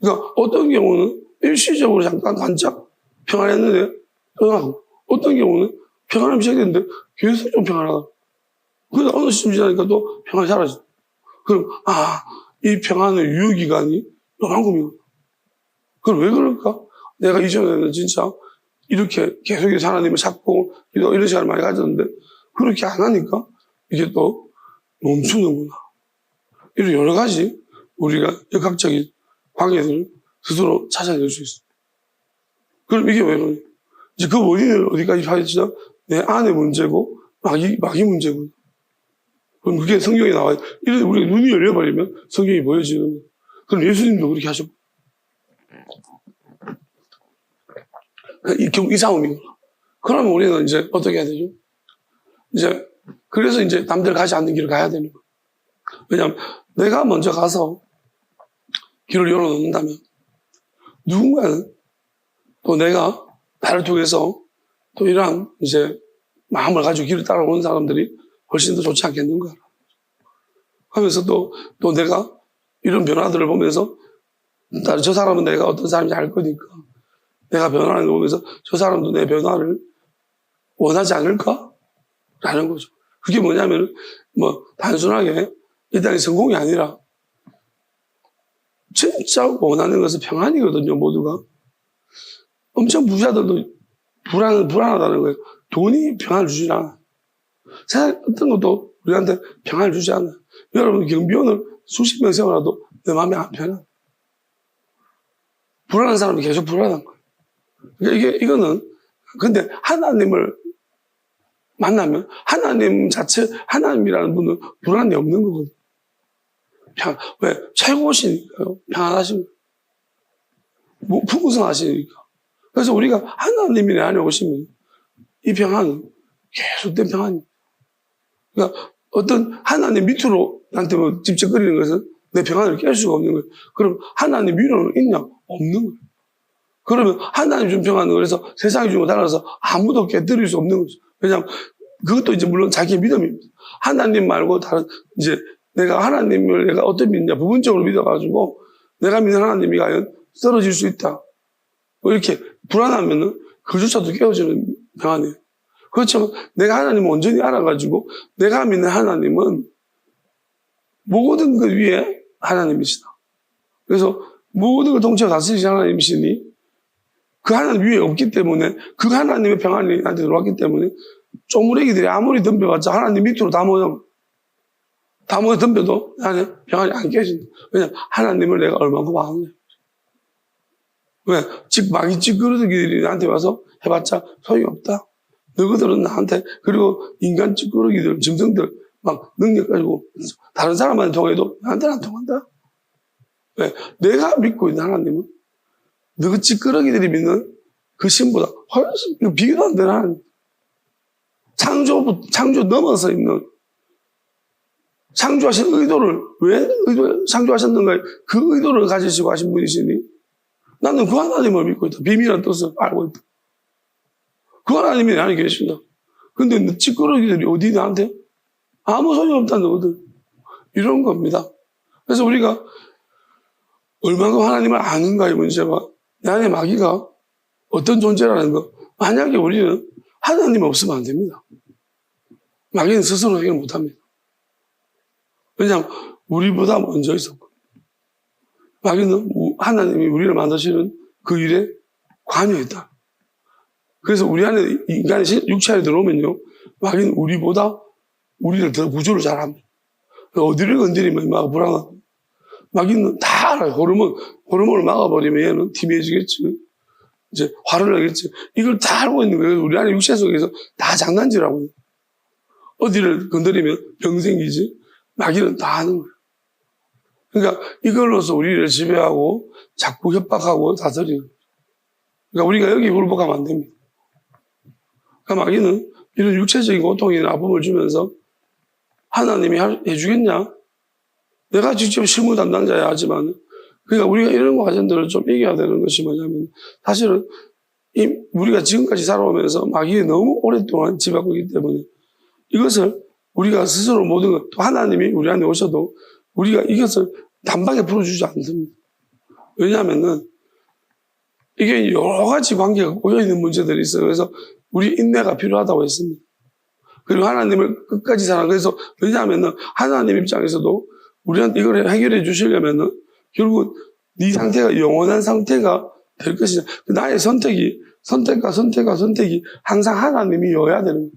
그러니까 어떤 경우는 일시적으로 잠깐 반짝 평안했는데 떠나고 어떤 경우는 평안함이 시작됐는데 계속 좀 평안하다. 그래서 어느 시점 지나니까 또 평안이 사라져. 그럼 이 평안의 유효기간이 요만큼이고 그럼 왜 그럴까? 내가 이전에는 진짜 이렇게 계속해서 하나님을 찾고 이런 시간을 많이 가졌는데 그렇게 안 하니까 이게 또 멈추는구나. 이런 여러 가지 우리가 역학적인 관계들을 스스로 찾아낼 수 있어요. 그럼 이게 왜 그러냐? 이제 그 원인을 어디까지 파헤치자 내 안의 문제고 마귀 문제고. 그럼 그게 성경에 나와요. 이런 우리가 눈이 열려버리면 성경이 보여지는 거예요. 그럼 예수님도 그렇게 하셨고. 결국 이 싸움이구나. 그러면 우리는 이제 어떻게 해야 되죠? 그래서 이제 남들 가지 않는 길을 가야 되는 거예요. 왜냐하면 내가 먼저 가서 길을 열어놓는다면 누군가는 또 내가 나를 통해서 또 이러한 이제 마음을 가지고 길을 따라오는 사람들이 훨씬 더 좋지 않겠는가 하면서 또 내가 이런 변화들을 보면서 저 사람은 내가 어떤 사람인지 알 거니까 내가 변화를 보면서 저 사람도 내 변화를 원하지 않을까? 라는 거죠. 그게 뭐냐면 단순하게 이 땅의 성공이 아니라 진짜 원하는 것은 평안이거든요, 모두가. 엄청 부자들도 불안하다는 거예요. 돈이 평안을 주지 않아. 세상 어떤 것도 우리한테 평안을 주지 않아. 여러분, 경비원을 수십 명 세워놔도 내 마음이 안 편해. 불안한 사람이 계속 불안한 거예요. 그러니까 이거는, 근데 하나님을 만나면 하나님 자체, 하나님이라는 분은 불안이 없는 거거든요. 왜? 최고시니까요. 평안하신 거예요. 풍성하시니까. 그래서 우리가 하나님이 내 안에 오시면 이 평안은 계속된 평안이에요. 그러니까 어떤 하나님 밑으로 나한테 집적거리는 것은 내 평안을 깰 수가 없는 거예요. 그럼 하나님 위로는 있냐? 없는 거예요. 그러면 하나님 준 평안은 그래서 세상이 준 거 달라서 아무도 깨뜨릴 수 없는 거죠. 왜냐하면 그것도 이제 물론 자기의 믿음입니다. 하나님 말고 다른 이제 내가 어떻게 믿냐 부분적으로 믿어가지고 내가 믿는 하나님이 과연 쓰러질 수 있다. 이렇게 불안하면은 그조차도 깨어지는 평안이에요. 그렇지만 내가 하나님을 온전히 알아가지고 내가 믿는 하나님은 모든 것 위에 하나님이시다. 그래서 모든 걸 통째로 다스리신 하나님이시니 그 하나님 위에 없기 때문에 그 하나님의 평안이 나한테 들어왔기 때문에 쪼무레기들이 아무리 덤벼봤자 하나님 밑으로 다 모여 덤벼도 안에 평안이 안 깨진다. 왜냐하면 하나님을 내가 얼마나 아느냐. 왜? 마귀 찌끄러기들이 나한테 와서 해봤자 소용이 없다. 너희들은 나한테, 그리고 인간 찌끄러기들, 짐승들, 막 능력 가지고 다른 사람한테 통해도 나한테는 안 통한다. 왜? 내가 믿고 있는 하나님은 너희 찌끄러기들이 믿는 그 신보다 훨씬 비교도 안 되는 하나님. 창조 넘어서 있는 창조하신 의도를 왜 창조하셨는가 그 의도를 가지시고 하신 분이시니 나는 그 하나님을 믿고 있다. 비밀한 뜻을 알고 있다. 그 하나님이 내 안에 계신다. 근데 찌끄러기들이 어디 나한테 아무 소용이 없다는 거거든. 이런 겁니다. 그래서 우리가 얼마나 하나님을 아는가의 문제와 내 안에 마귀가 어떤 존재라는 거. 만약에 우리는 하나님 없으면 안 됩니다. 마귀는 스스로 해결 못합니다. 왜냐하면 우리보다 먼저 있었고 마귀는 하나님이 우리를 만드시는 그 일에 관여했다. 그래서 우리 안에 인간의 육체 안에 들어오면요 마귀는 우리보다 우리를 더 구조를 잘합니다. 어디를 건드리면 막 불안하고 마귀는 다 알아요. 호르몬을 막아버리면 얘는 팀해지겠지. 이제 화를 내겠지. 이걸 다 알고 있는 거예요. 우리 안에 육체 속에서 다 장난질하고. 어디를 건드리면 병 생기지. 마귀는 다 하는 거예요. 그러니까 이걸로서 우리를 지배하고 자꾸 협박하고 다스리는 거예요. 그러니까 우리가 여기 굴복하면 안 됩니다. 그러니까 마귀는 이런 육체적인 고통이나 아픔을 주면서 하나님이 해주겠냐? 내가 직접 실무 담당자야 하지만, 그러니까 우리가 이런 과정들을 좀 이겨야 되는 것이 뭐냐면, 사실은 우리가 지금까지 살아오면서 마귀에 너무 오랫동안 지배하고 있기 때문에 이것을 우리가 스스로 모든 것, 또 하나님이 우리 안에 오셔도 우리가 이것을 단박에 풀어주지 않습니다. 왜냐하면은 이게 여러 가지 관계가 꼬여있는 문제들이 있어요. 그래서 우리 인내가 필요하다고 했습니다. 그리고 하나님을 끝까지 사랑. 그래서 왜냐하면은 하나님 입장에서도 우리한테 이걸 해결해 주시려면은 결국 네 상태가 영원한 상태가 될 것이냐. 나의 선택이 항상 하나님이어야 되는 거예요.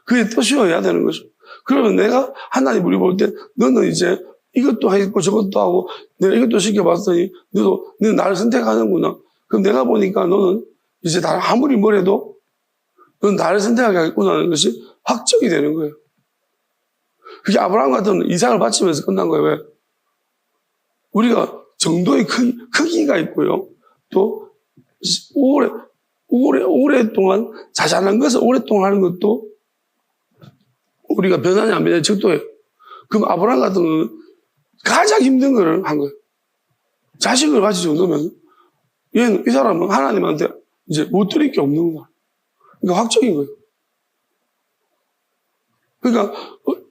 그게 뜻이어야 되는 거죠. 그러면 내가 하나님 우리 볼 때 너는 이제 이것도 하고 저것도 하고 내가 이것도 시켜봤더니 너는 나를 선택하는구나. 그럼 내가 보니까 너는 이제 나를 아무리 뭐래도 넌 나를 선택하겠구나 하는 것이 확정이 되는 거예요. 그게 아브라함 같은 이삭을 바치면서 끝난 거예요. 왜? 우리가 정도의 크기가 있고요. 또 오랫동안 자잘한 것을 오랫동안 하는 것도 우리가 변하냐 안 변하냐 적도예요. 그럼 아브라함 같은 경우는 가장 힘든 거를 한 거예요. 자식을 가질 정도면 이 사람은 하나님한테 이제 못 드릴 게 없는 거야. 그러니까 확정인 거예요. 그러니까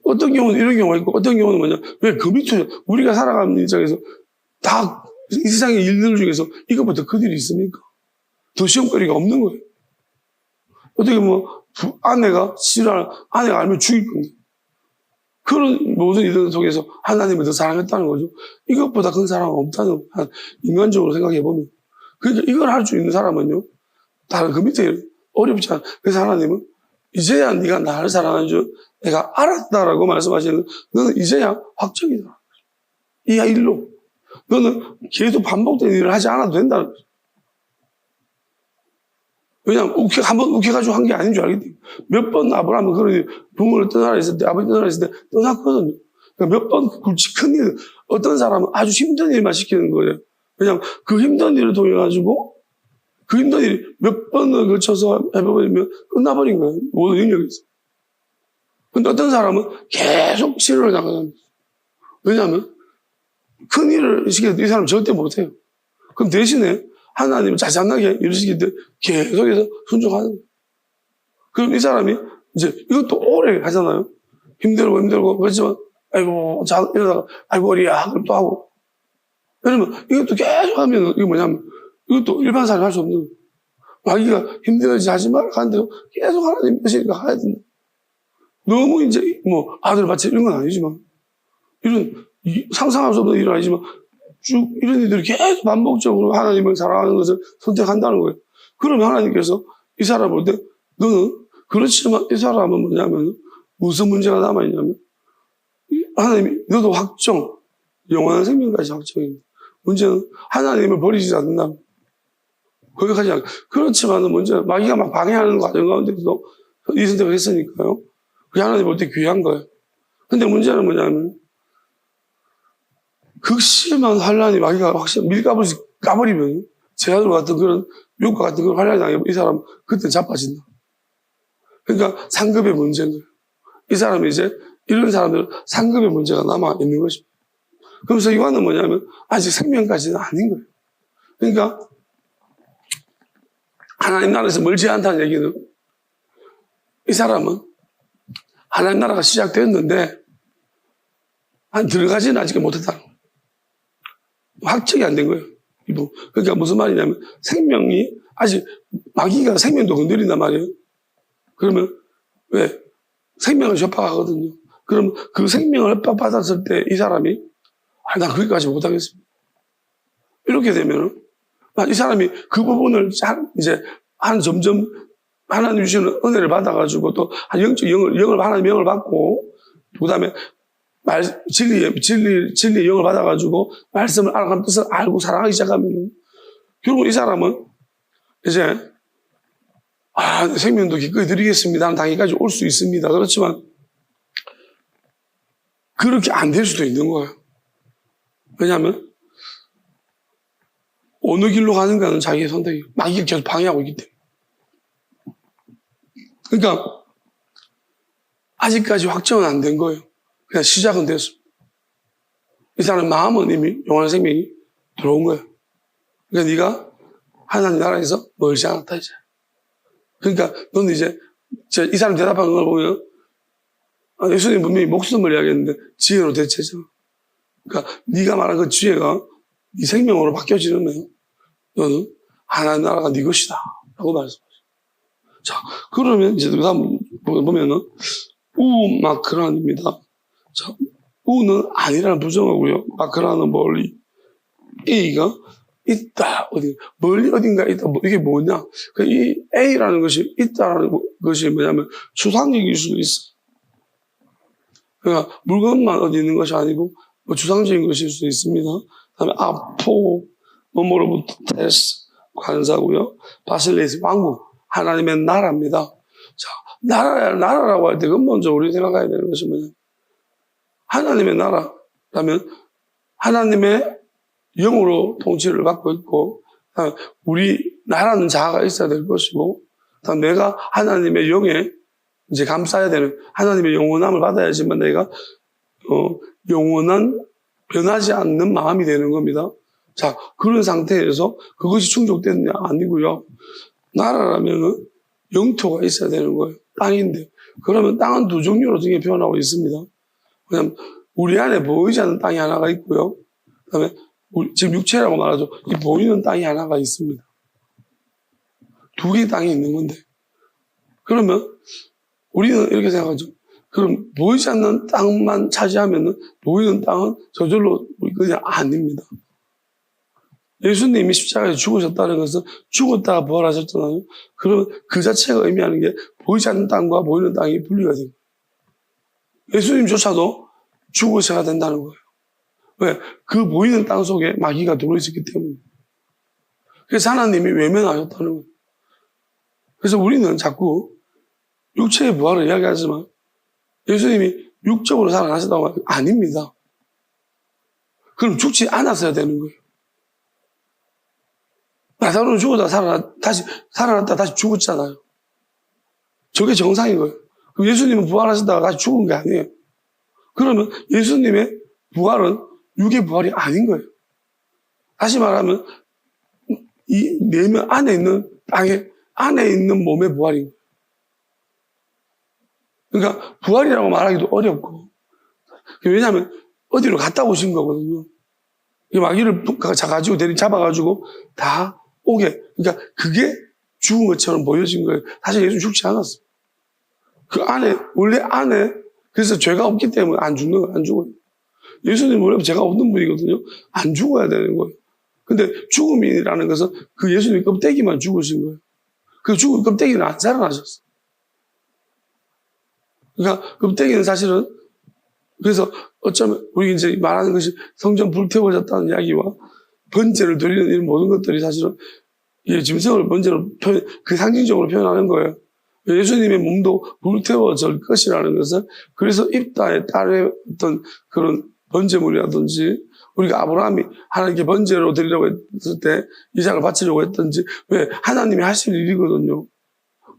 어떤 경우는 이런 경우가 있고 어떤 경우는 뭐냐. 왜 그 밑에 우리가 살아가는 입장에서 다 이 세상의 일들 중에서 이것보다 그 일이 있습니까? 더 시험거리가 없는 거예요. 어떻게 뭐 아내가 알면 죽일 건데. 그런 모든 일들 속에서 하나님을 더 사랑했다는 거죠. 이것보다 큰 사랑은 없다는, 인간적으로 생각해보면. 그러니까 이걸 할 수 있는 사람은요, 다른 그 밑에 어렵지 않아. 그래서 하나님은 이제야 네가 나를 사랑하는 줄 내가 알았다라고 말씀하시는, 너는 이제야 확정이다. 이 일로. 너는 계속 반복된 일을 하지 않아도 된다는 거죠. 왜냐면 한번 욱해가지고 한 게 아닌 줄 알기 때문에. 몇 번 아브라함은 그런 부모를 떠나라 했을 때, 아버지 떠나라 했을 때 떠났거든요. 그러니까 몇 번 굵직한 일, 어떤 사람은 아주 힘든 일만 시키는 거예요. 왜냐면 그 힘든 일을 통해가지고 그 힘든 일이 몇 번을 거쳐서 해버리면 끝나버린 거예요. 모든 능력에서. 근데 어떤 사람은 계속 시련을 당하는 거예요. 왜냐하면 큰 일을 시킬 때 이 사람은 절대 못해요. 그럼 대신에 하나님을 자잘하게 이루시기 때문에 계속해서 순종하는 거예요. 그럼 이 사람이 이제 이것도 오래 하잖아요. 힘들고 그렇지만 아이고 이러다가 아이고 어리야 그럼 또 하고 이러면 이것도 계속 하면 이게 뭐냐면 이것도 일반 사람이 할 수 없는 거예요. 마귀가 힘들어지 하지 마라 하는데 계속 하나님 뜻이니까 해야 된다. 너무 이제 뭐 아들 받치 이런 건 아니지만 이런 상상할 수 없는 일은 아니지만 쭉 이런 일들이 계속 반복적으로 하나님을 사랑하는 것을 선택한다는 거예요. 그러면 하나님께서 이 사람 볼 때 너는 그렇지만 이 사람은 뭐냐면 무슨 문제가 남아있냐면 하나님이 너도 확정 영원한 생명까지 확정입니다. 문제는 하나님을 버리지 않는다. 거기까지 않고 그렇지만은 문제는 마귀가 막 방해하는 과정 가운데서도 이 선택을 했으니까요. 그게 하나님 볼 때 귀한 거예요. 근데 문제는 뭐냐면 극심한 환란이 마귀가 확실히 밀가부를 까버리면 제아들 같은 그런 욕과 같은 그런 환란이 당하면 이 사람 그때 자빠진다. 그러니까 상급의 문제인 거예요. 이 사람이 이제 이런 사람들은 상급의 문제가 남아 있는 것입니다. 그래서 이거는 뭐냐면 아직 생명까지는 아닌 거예요. 그러니까 하나님 나라에서 멀지 않다는 얘기는 이 사람은 하나님 나라가 시작되었는데 들어가지는 아직 못했다는 거예요. 확정이 안 된 거예요. 그러니까 무슨 말이냐면 생명이 아직 마귀가 생명도 건드린단 말이에요. 그러면 왜? 생명을 협박하거든요. 그럼 그 생명을 협박받았을 때 이 사람이 난 거기까지 못하겠습니다. 이렇게 되면 이 사람이 그 부분을 이제 점점 하나님 주시는 은혜를 받아가지고 또 영적 영을 하나님 영을 받고 그 다음에 진리의 영을 받아가지고 말씀을 알아가는 뜻을 알고 살아가기 시작하면 결국 이 사람은 이제, 생명도 기꺼이 드리겠습니다 하는 단계까지 올 수 있습니다. 그렇지만, 그렇게 안 될 수도 있는 거예요. 왜냐하면, 어느 길로 가는가는 자기의 선택이에요. 마귀가 계속 방해하고 있기 때문에. 그러니까, 아직까지 확정은 안 된 거예요. 그냥 시작은 됐습니다. 이 사람 마음은 이미 영원한 생명이 들어온 거예요. 그러니까 네가 하나님 나라에서 멀지 않았다 이제. 그러니까 너는 이제 이 사람 대답하는 걸 보면 예수님 분명히 목숨을 이야기했는데 지혜로 대체죠. 그러니까 네가 말한 그 지혜가 네 생명으로 바뀌어지면 너는 하나님 나라가 네 것이다 라고 말씀하셔요. 자, 그러면 이제 그 다음 보면은 우마크란입니다. 자, 우는 아니라는 부정어고요. 마크라는 멀리. A가 있다. 어디 멀리 어딘가 있다. 이게 뭐냐? 이 A라는 것이 있다라는 것이 뭐냐면 추상적일 수도 있어. 그러니까 물건만 어디 있는 것이 아니고 추상적인 것일 수도 있습니다. 그다음에 아포 뭐뭐로부터 테스 관사고요. 바실레스 왕국 하나님의 나라입니다. 자, 나라라고 할 때 근본적으로 생각해야 되는 것이 뭐냐? 하나님의 나라라면 하나님의 영으로 통치를 받고 있고, 우리 나라는 자아가 있어야 될 것이고, 내가 하나님의 영에 이제 감싸야 되는 하나님의 영원함을 받아야지만 내가 영원한 변하지 않는 마음이 되는 겁니다. 자, 그런 상태에서 그것이 충족되느냐 아니고요. 나라라면은 영토가 있어야 되는 거예요. 땅인데. 그러면 땅은 두 종류로 등에 표현하고 있습니다. 그냥 우리 안에 보이지 않는 땅이 하나가 있고요. 그다음에 지금 육체라고 말하죠. 이 보이는 땅이 하나가 있습니다. 두 개의 땅이 있는 건데. 그러면 우리는 이렇게 생각하죠. 그럼 보이지 않는 땅만 차지하면은 보이는 땅은 저절로 그냥 아닙니다. 예수님이 십자가에 죽으셨다는 것은 죽었다가 부활하셨잖아요. 그러면 그 자체가 의미하는 게 보이지 않는 땅과 보이는 땅이 분리가 됩니다. 예수님조차도 죽으셔야 된다는 거예요. 왜? 그 보이는 땅 속에 마귀가 들어있었기 때문에. 그래서 하나님이 외면하셨다는 거예요. 그래서 우리는 자꾸 육체의 부활을 이야기하지만 예수님이 육적으로 살아나셨다고 하면 아닙니다. 그럼 죽지 않았어야 되는 거예요. 나사로는 죽었다 다시 살아났다 다시 죽었잖아요. 저게 정상인 거예요. 그럼 예수님은 부활하셨다가 다시 죽은 게 아니에요. 그러면 예수님의 부활은 육의 부활이 아닌 거예요. 다시 말하면 이 내면 안에 있는 땅에 안에 있는 몸의 부활인 거예요. 그러니까 부활이라고 말하기도 어렵고 왜냐하면 어디로 갔다 오신 거거든요. 이 마귀를 가지고 잡아가지고 다 오게. 그러니까 그게 죽은 것처럼 보여진 거예요. 사실 예수는 죽지 않았어요. 그 안에 원래 안에 그래서 죄가 없기 때문에 안 죽는 거예요. 안 죽어요. 예수님 원래 죄가 없는 분이거든요. 안 죽어야 되는 거예요. 근데 죽음이라는 것은 그 예수님 껍데기만 죽으신 거예요. 그 죽은 껍데기는 안 살아나셨어요. 그러니까 껍데기는 사실은 그래서 어쩌면 우리 이제 말하는 것이 성전 불태워졌다는 이야기와 번제를 드리는 이런 모든 것들이 사실은 이 짐승을 번제로 그 상징적으로 표현하는 거예요. 예수님의 몸도 불태워질 것이라는 것은 그래서 입다에 따른 어떤 그런 번제물이라든지 우리가 아브라함이 하나님께 번제로 드리려고 했을 때 이삭을 바치려고 했든지 왜 하나님이 하실 일이거든요.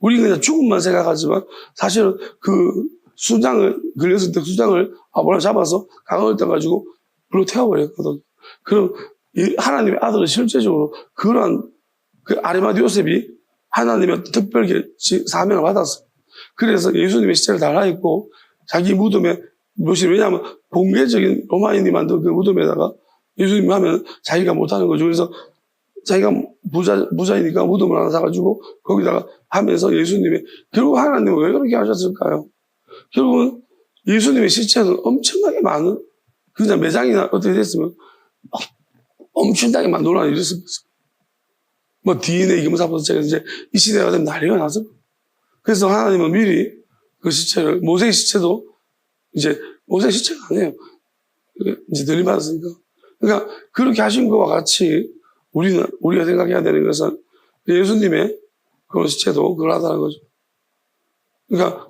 우리가 그냥 죽음만 생각하지만 사실은 그 수장을 걸렸을 때 수장을 아브라함 잡아서 강을 떠가지고 불로 태워버렸거든요. 그럼 하나님의 아들은 실제적으로 그러한 그 아리마디 요셉이 하나님의 특별 사명을 받았어요. 그래서 예수님의 시체를 달아있고 자기 무덤에 왜냐하면 공개적인 로마인이 만든 그 무덤에다가 예수님이 하면 자기가 못하는 거죠. 그래서 자기가 부자이니까 무덤을 하나 사가지고 거기다가 하면서 예수님이 결국 하나님은 왜 그렇게 하셨을까요? 결국은 예수님의 시체는 엄청나게 많은 그냥 매장이나 어떻게 됐으면 엄청나게 많은 논란이 일었을 거예요. 뭐 DNA 검사부터 이제 이 시대가 되면 난리가 나서 그래서 하나님은 미리 그 시체를 모세의 시체도 이제 모세의 시체가 아니에요. 이제 들림받았으니까. 그러니까 그렇게 하신 것과 같이 우리가 생각해야 되는 것은 예수님의 그런 시체도 그걸 하다는 거죠. 그러니까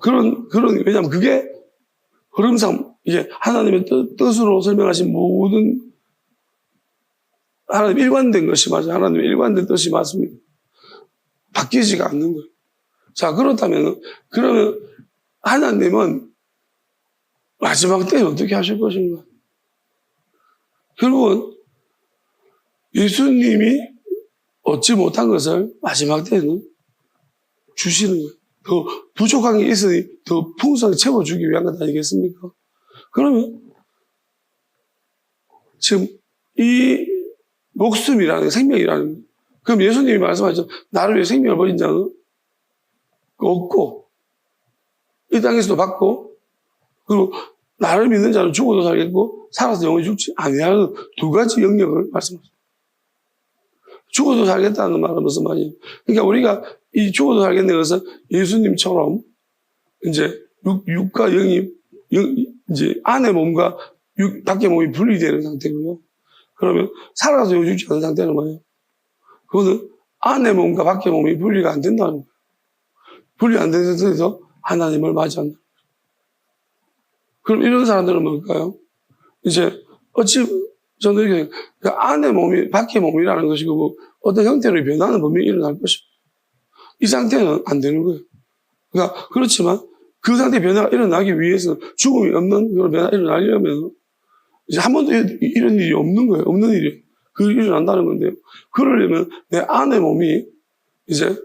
왜냐면 그게 흐름상 이게 하나님의 뜻으로 설명하신 모든 하나님 일관된 것이 맞아요. 하나님의 일관된 뜻이 맞습니다. 바뀌지가 않는 거예요. 자, 그러면 하나님은 마지막 때에 어떻게 하실 것인가? 결국은 예수님이 얻지 못한 것을 마지막 때에는 주시는 거예요. 더 부족한 게 있으니 더 풍성하게 채워주기 위한 것 아니겠습니까? 그러면 지금 이 목숨이라는 생명이라는 거. 그럼 예수님이 말씀하셨죠. 나를 위해 생명을 버린 자는 없고 이 땅에서도 받고 그리고 나를 믿는 자는 죽어도 살겠고 살아서 영원히 죽지 아니하는 두 가지 영역을 말씀하셨어요. 죽어도 살겠다는 말은 무슨 말이에요? 그러니까 우리가 이 죽어도 살겠다는 것은 예수님처럼 이제 육과 영이 이제 안의 몸과 밖의 몸이 분리되는 상태고요. 그러면 살아서 영원히 죽지 않은 상태는 뭐예요? 그거는 안의 몸과 밖의 몸이 분리가 안 된다는 거예요. 분리 안 되는 상태에서 하나님을 맞이한다. 그럼 이런 사람들은 뭘까요? 이제 저는 이렇게 그 안의 몸이 밖의 몸이라는 것이 고 어떤 형태로 변하는 범위가 일어날 것입니다. 이 상태는 안 되는 거예요. 그러니까 그렇지만 그 상태의 변화가 일어나기 위해서는 죽음이 없는 그런 변화가 일어나려면 이제 한 번도 이런 일이 없는 거예요. 없는 일이 그 일어난다는 건데요. 그러려면 내 안의 몸이 이제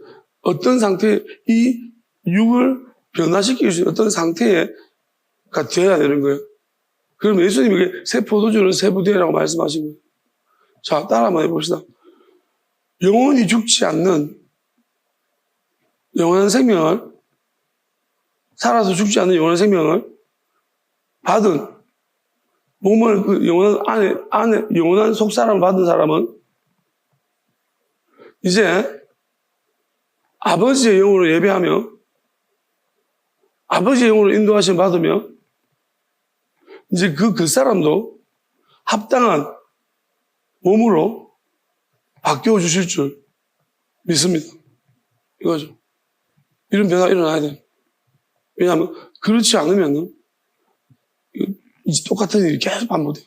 어떤 상태에 이 육을 변화시킬 수 있는 어떤 상태가 되어야 되는 거예요. 그럼 예수님이 새 포도주는 새 부대라고 말씀하신 거예요. 자, 따라 한번 해봅시다. 영원히 죽지 않는 영원한 생명을, 살아서 죽지 않는 영원한 생명을 받은 몸을 그 영원한 속사람을 받은 사람은 이제 아버지의 영으로 예배하며 아버지의 영으로 인도하심 받으며 이제 그 사람도 합당한 몸으로 바뀌어 주실 줄 믿습니다. 이거죠. 이런 변화가 일어나야 돼요. 왜냐하면 그렇지 않으면 똑같은 일이 계속 반복돼요.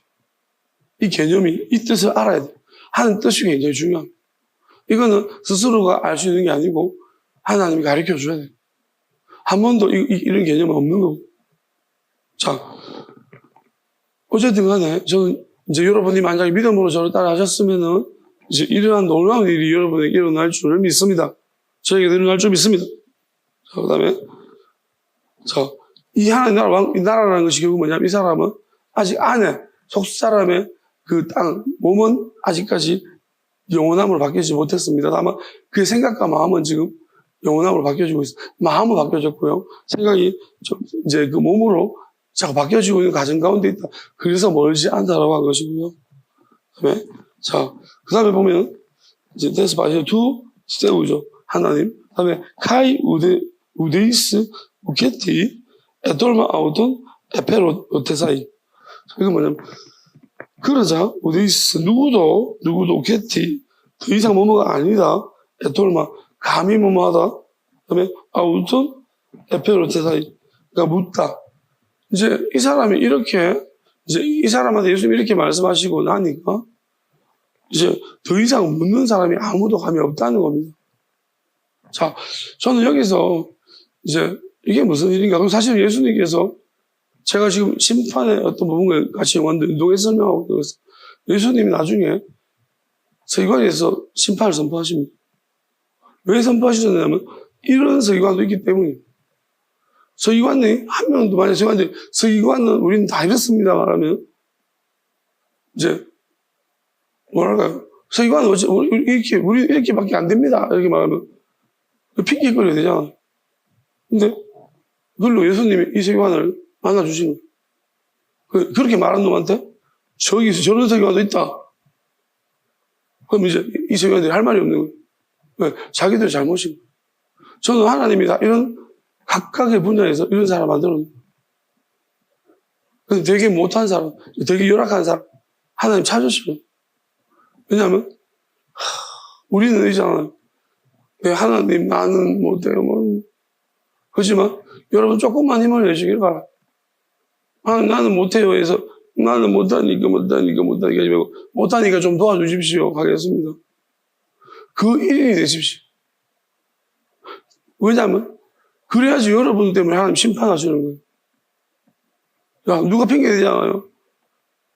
이 개념이 이 뜻을 알아야 돼요. 하는 뜻이 굉장히 중요합니다. 이거는 스스로가 알 수 있는 게 아니고 하나님이 가르쳐 줘야 돼요. 한 번도 이런 개념은 없는 거고. 자, 어쨌든 간에 저는 이제 여러분이 만약에 믿음으로 저를 따라 하셨으면은 이제 이러한 놀라운 일이 여러분에게 일어날 줄을 믿습니다. 저에게 일어날 줄 믿습니다. 자, 그 다음에 이 하나님 나라, 이 나라라는 것이 결국 뭐냐면 이 사람은 아직 안에 속사람의 그 땅, 몸은 아직까지 영원함으로 바뀌지 못했습니다. 다만 그의 생각과 마음은 지금 영원함으로 바뀌어지고 있어요. 마음은 바뀌어졌고요. 생각이 좀 이제 그 몸으로 자꾸 바뀌어지고 있는 과정 가운데 있다. 그래서 멀지 않다라고 한 것이고요. 그다음에 그 다음에 보면 이제 데스 바이오 투 스테우죠. 하나님. 그다음에 카이 우데이스 우케티 에돌마 아우돈 에페로테사이. 이건 뭐냐면 그러자 우데이스 누구도 우케티 더 이상 뭐뭐가 아니다. 에돌마 감히 뭐뭐하다. 그다음에 아우돈 에페로테사이. 그러니까 묻다. 이제 이 사람이 이제 이 사람한테 예수님이 이렇게 말씀하시고 나니까 이제 더 이상 묻는 사람이 아무도 감이 없다는 겁니다. 자, 저는 여기서 이제 이게 무슨 일인가? 그럼 사실 예수님께서 제가 지금 심판의 어떤 부분과 같이 운동에서 설명하고 있어요. 예수님이 나중에 서기관에서 심판을 선포하십니다. 왜 선포하시냐면 이런 서기관도 있기 때문에 서기관이 한 명도 만약 서기관은 우리는 다 이렇습니다 말하면 이제 뭐랄까요? 서기관은 우리 이렇게밖에 안 됩니다 이렇게 말하면 핑계거려야 되잖아. 근데 그걸로 예수님이 이 서기관을 만나주신 거예요. 그렇게 말한 놈한테 저기서 저런 서기관도 있다. 그럼 이제 이 서기관들이 할 말이 없는 거예요. 왜? 자기들의 잘못인 거예요. 저는 하나님이 다 이런 각각의 분야에서 이런 사람 만들어놓은 거예요. 근데 되게 못한 사람, 되게 열악한 사람 하나님 찾으시면. 왜냐하면 우리는 이잖아요. 네, 하나님, 나는 못해요. 뭐. 그렇지만, 여러분 조금만 힘을 내시길 바라. 나는 못해요. 해서, 나는 못하니까 못하니까 좀 도와주십시오. 하겠습니다. 그 1인이 되십시오. 왜냐하면, 그래야지 여러분 때문에 하나님 심판하시는 거예요. 야, 누가 핑계대잖아요.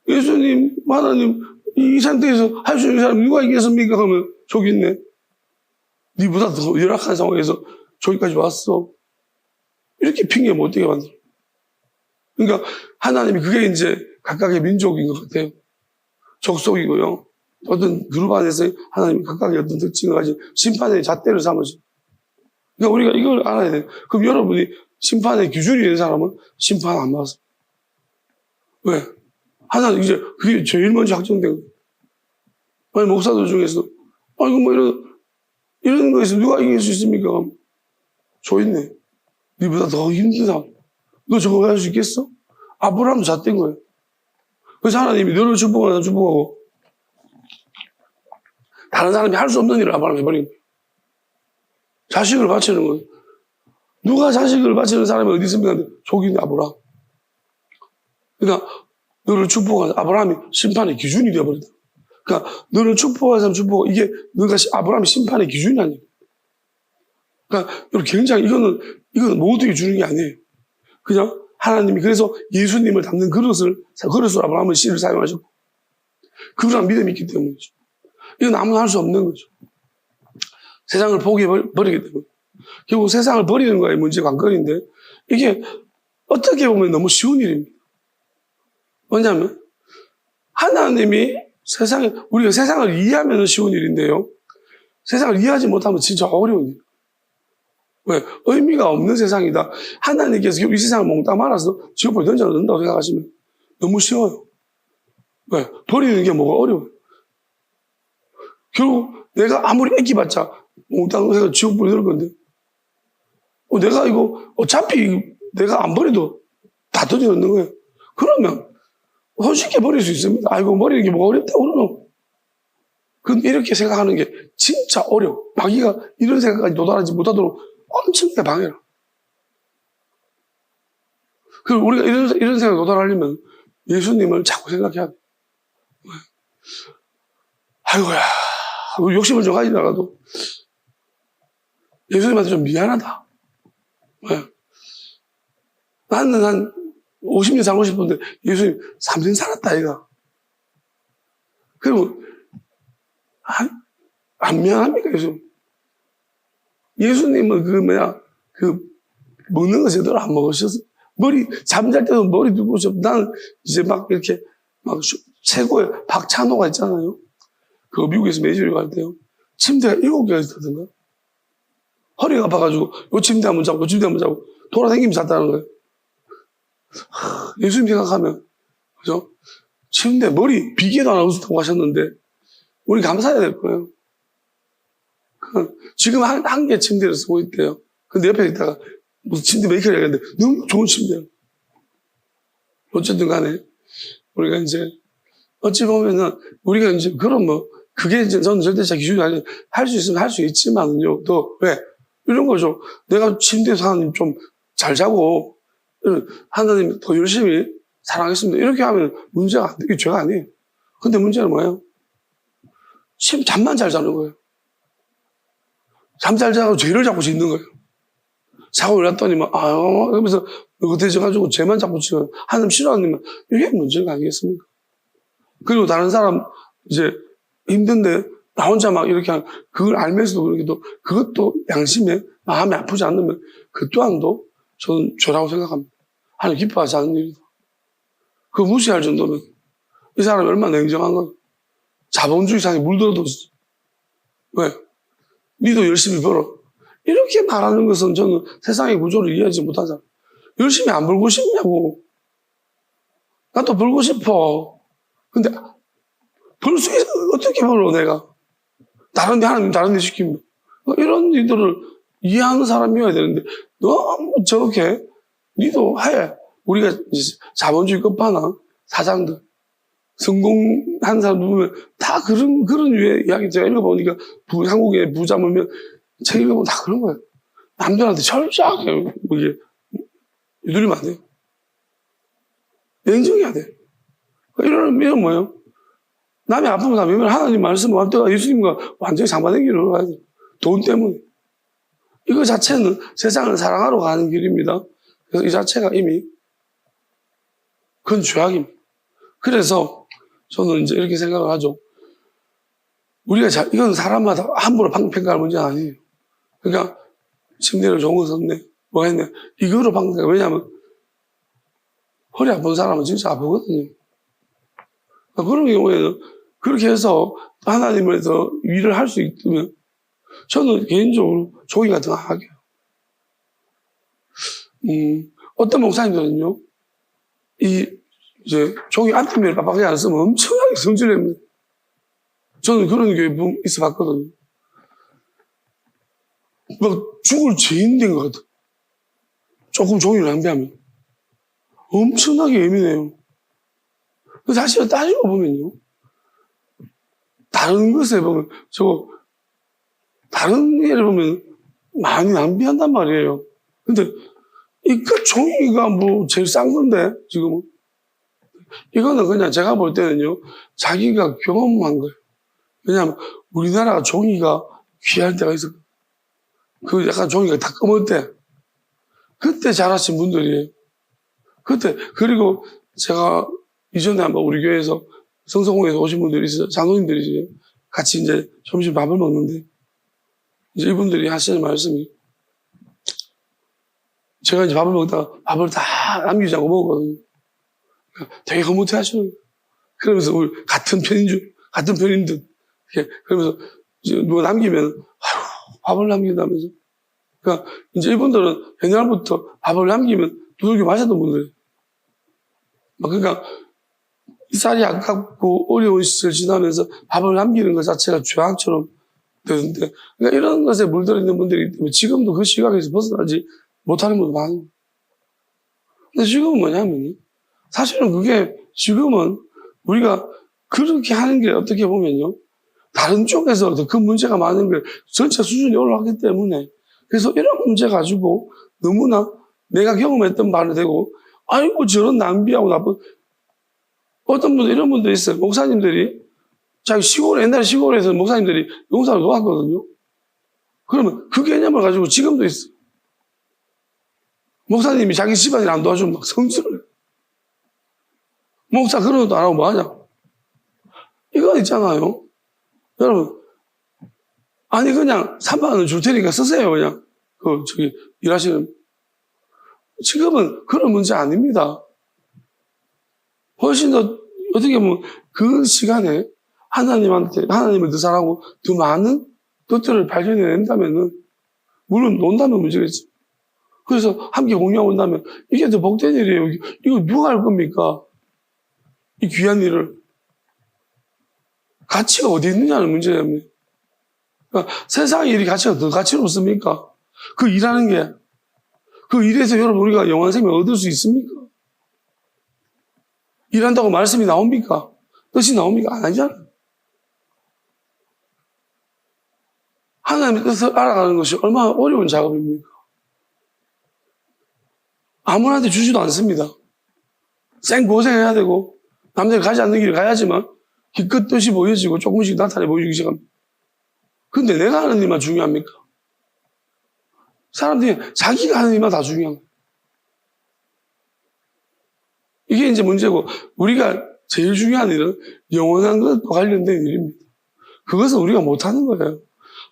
예수님, 하나님, 이 상태에서 할 수 있는 사람 누가 있겠습니까? 하면, 저기 있네. 니보다 더 열악한 상황에서 저기까지 왔어. 이렇게 핑계 못 대게 만들어. 그러니까 하나님이 그게 이제 각각의 민족인 것 같아요. 족속이고요. 어떤 그룹 안에서 하나님이 각각의 어떤 특징을 가진 심판의 잣대를 삼으시고. 그러니까 우리가 이걸 알아야 돼요. 그럼 여러분이 심판의 기준이 되는 사람은 심판 안 받았어. 왜? 하나님 이제 그게 제일 먼저 확정된 거예요. 아니, 목사들 중에서, 이거 뭐 이런 거에서 누가 이길 수 있습니까? 저 있네. 니보다 더 힘든 사람. 너 저거 할 수 있겠어? 아브라함도 잣된 거예요. 그래서 하나님이 너를 축복하고, 다른 사람이 할 수 없는 일을 아브라함이 해버린 거예요. 자식을 바치는 거예요. 누가 자식을 바치는 사람이 어디 있습니까? 저기 있는 아브라함. 그러니까, 너를 축복하는 아브라함이 심판의 기준이 되어버린다. 그러니까, 너를 축복하는 사람 축복하고, 이게, 너가 아브라함이 심판의 기준이 아니에요. 그러니까, 굉장히, 이거는 모두에게 주는 게 아니에요. 그냥, 하나님이 그래서 예수님을 담는 그릇으로 아브라함은 씨를 사용하셨고, 그런 믿음이 있기 때문이죠. 이건 아무나 할 수 없는 거죠. 세상을 포기해버리기 때문에. 결국 세상을 버리는 거에 문제가 관건인데, 이게 어떻게 보면 너무 쉬운 일입니다. 왜냐하면, 하나님이 우리가 세상을 이해하면 쉬운 일인데요. 세상을 이해하지 못하면 진짜 어려운 일. 왜? 의미가 없는 세상이다. 하나님께서 이 세상을 몽땅 말아서 지옥불에 던져놓는다고 생각하시면 너무 쉬워요. 왜? 버리는 게 뭐가 어려워요. 결국 내가 아무리 애기봤자 몽땅 해서 지옥불에 넣을 건데, 내가 이거 어차피 내가 안 버려도 다 던져놓는 거예요. 그러면 손쉽게 버릴 수 있습니다. 아이고, 버리는 게 뭐가 어렵다고 그러노? 그럼 이렇게 생각하는 게 진짜 어려워. 마귀가 이런 생각까지 도달하지 못하도록 엄청나게 방해라. 그리고 우리가 이런 생각에 도달하려면 예수님을 자꾸 생각해야 돼. 아이고야, 욕심을 좀 가지다가도 예수님한테 좀 미안하다. 왜? 나는 한 50년 살고 싶은데 예수님 3년 살았다, 이가. 그리고 안 미안합니까, 예수님? 예수님은 먹는 거 제대로 안 먹으셔서, 잠잘 때도 머리 들고 오셔. 나는 이제 이렇게, 최고의 박찬호가 있잖아요. 그거 미국에서 매주를 갈 때요. 침대가 7개가 있다던가. 허리가 아파가지고, 요 침대 한번 자고, 요 침대 한번 자고, 돌아다니면서 잤다는 거예요. 예수님 생각하면, 그죠? 침대, 비계도 안 하고 하셨는데, 우리 감사해야 될 거예요. 지금 한 개 침대를 쓰고 있대요. 근데 옆에 있다가 무슨 침대 메이커를 얘기하는데 너무 좋은 침대예요. 어쨌든 간에 우리가 이제 어찌 보면은 우리가 이제 그게 이제 저는 절대적 기준이 아니에요. 할 수 있으면 할 수 있지만은요. 또 왜? 이런 거죠. 내가 침대에서 하나님 좀 잘 자고 하나님 더 열심히 사랑했습니다. 이렇게 하면 문제가 이게 죄가 아니에요. 근데 문제는 뭐예요? 잠만 잘 자는 거예요. 잠 잘 자고 죄를 자꾸 짓는 거예요. 자고 일어났더니 그러면서 느긋해져가지고 죄만 자꾸 지어요. 하나님 싫어하는 이게 문제가 아니겠습니까? 그리고 다른 사람 이제 힘든데 나 혼자 이렇게 그걸 알면서도 그러기도 그것도 양심에 마음이 아프지 않으면 그 또한도 저는 죄라고 생각합니다. 하나님 기뻐하지 않는 일이다. 그거 무시할 정도면 이 사람이 얼마나 냉정한 거예요. 자본주의 상에 물들어도 왜? 니도 열심히 벌어. 이렇게 말하는 것은 저는 세상의 구조를 이해하지 못하잖아. 열심히 안 벌고 싶냐고. 나도 벌고 싶어. 근데 벌 수 있어. 어떻게 벌어 내가. 하나님 다른 데 시키면. 이런 일들을 이해하는 사람이어야 되는데 너무 저렇게 니도 해. 우리가 이제 자본주의 끝판왕 사장들 성공한 사람 보면 다 그런 류의 이야기 제가 읽어보니까 한국의 부자 보면 책 읽어보면 다 그런 거예요. 남들한테 철저하게 뭐 이게 유도리면 안 돼요. 냉정해야 돼. 이런 뭐예요? 남이 아프면 다 외면 하나님 말씀 완전히 예수님과 완전히 상반된 길을 가야 돼. 돈 때문에. 이거 자체는 세상을 사랑하러 가는 길입니다. 그래서 이 자체가 이미 그건 죄악입니다. 그래서 저는 이제 이렇게 생각을 하죠. 우리가 이건 사람마다 함부로 평가할 문제는 아니에요. 그러니까 침대를 좋은 거 썼네, 뭐 했네. 이거로 평가. 왜냐하면 허리 아픈 사람은 진짜 아프거든요. 그런 경우에는 그렇게 해서 하나님을 더 위를 할 수 있으면 저는 개인적으로 종이 같은 거 안 하게요. 어떤 목사님들은요, 이제 종이 앞뒤를 빡빡하게 안 쓰면 엄청나게 성질냅니다. 저는 그런 교회 있어 봤거든요. 막 죽을 죄인 된 것 같아. 조금 종이를 낭비하면. 엄청나게 예민해요. 사실 따지고 보면요. 다른 것에 보면, 다른 예를 보면 많이 낭비한단 말이에요. 근데 그 종이가 뭐 제일 싼 건데, 지금은. 이거는 그냥 제가 볼 때는요, 자기가 경험한 거예요. 왜냐하면 우리나라가 종이가 귀할 때가 있어. 그 약간 종이가 다 검을 때, 그때 자라신 분들이에요. 그때, 그리고 제가 이전에 한번 우리 교회에서 성서공회에서 오신 분들이 있어요. 장로님들이 같이 이제 점심 밥을 먹는데, 이제 이분들이 하시는 말씀이, 제가 이제 밥을 먹다가 밥을 다 남기지 않고 먹었거든요. 되게 흐뭇해 하시는 거예요. 그러면서 우리 같은 편인 듯. 그러면서 누가 남기면, 아휴, 밥을 남긴다면서. 그러니까 이제 이분들은 옛날부터 밥을 남기면 두들겨 맞았던 분들이에요. 그러니까 쌀이 아깝고 어려운 시절 지나면서 밥을 남기는 것 자체가 죄악처럼 되는데, 그러니까 이런 것에 물들어 있는 분들이기 때문에 지금도 그 시각에서 벗어나지 못하는 분도 많아요. 근데 지금은 뭐냐면, 사실은 그게 지금은 우리가 그렇게 하는 게 어떻게 보면요, 다른 쪽에서 그 문제가 많은 게 전체 수준이 올라가기 때문에, 그래서 이런 문제 가지고 너무나 내가 경험했던 바로 되고, 아이고 저런 낭비하고 나쁜, 어떤 분들 이런 분들 있어요. 목사님들이 자기 옛날 시골에서 목사님들이 농사를 놓았거든요. 그러면 그 개념을 가지고 지금도 있어요. 목사님이 자기 집안일 안 도와주면 막 성질을 해요. 목사 그런 것도 안 하고 뭐 하냐. 이거 있잖아요. 여러분, 아니 그냥 3만 원을 줄 테니까 쓰세요. 그냥 일하시는. 지금은 그런 문제 아닙니다. 훨씬 더 어떻게 보면 그 시간에 하나님을 더 사랑하고 더 많은 것들을 발견해낸다면은, 물론 논다면 문제겠지. 그래서 함께 공유한다면 이게 더 복된 일이에요. 이거 누가 할 겁니까? 이 귀한 일을. 가치가 어디 있느냐는 문제예요. 그러니까 세상의 일이 더 가치롭습니까? 그 일하는 게, 그 일에서 여러분 우리가 영원한 생명을 얻을 수 있습니까? 일한다고 말씀이 나옵니까? 뜻이 나옵니까? 안 하잖아요. 하나님의 뜻을 알아가는 것이 얼마나 어려운 작업입니까? 아무한테 주지도 않습니다. 생고생해야 되고, 남들이 가지 않는 길을 가야지만 기껏 뜻이 보여지고 조금씩 나타내 보여주기 시작합니다. 근데 내가 하는 일만 중요합니까? 사람들이 자기가 하는 일만 다 중요한 거예요. 이게 이제 문제고, 우리가 제일 중요한 일은 영원한 것과 관련된 일입니다. 그것은 우리가 못하는 거예요.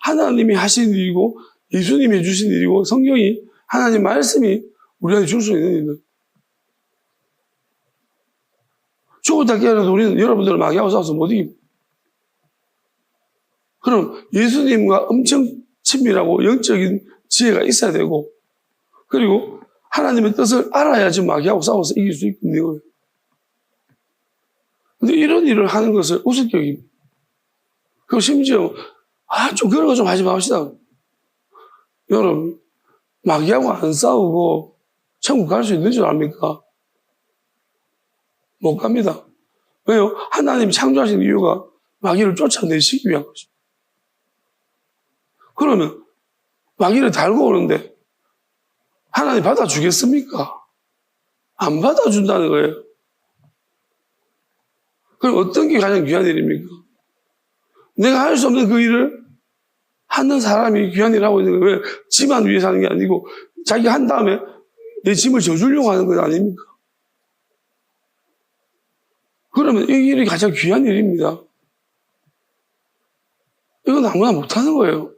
하나님이 하신 일이고, 예수님이 해주신 일이고, 성경이, 하나님 말씀이 우리한테 줄 수 있는 일은. 죽었다 깨어나도 우리는 여러분들을 마귀하고 싸워서 못 이깁니다. 그럼 예수님과 엄청 친밀하고 영적인 지혜가 있어야 되고, 그리고 하나님의 뜻을 알아야지 마귀하고 싸워서 이길 수 있는 거예요. 근데 이런 일을 하는 것을 우습게 여깁니다. 그리고 심지어, 좀 그런 거 좀 하지 맙시다. 여러분, 마귀하고 안 싸우고 천국 갈 수 있는 줄 압니까? 못 갑니다. 왜요? 하나님이 창조하신 이유가 마귀를 쫓아내시기 위한 것입니다. 그러면 마귀를 달고 오는데 하나님 받아주겠습니까? 안 받아준다는 거예요. 그럼 어떤 게 가장 귀한 일입니까? 내가 할 수 없는 그 일을 하는 사람이 귀한 일을 하고 있는 거예요. 왜? 집안 위해서 하는 게 아니고 자기가 한 다음에 내 짐을 져주려고 하는 것 아닙니까? 그러면 이 일이 가장 귀한 일입니다. 이건 아무나 못하는 거예요.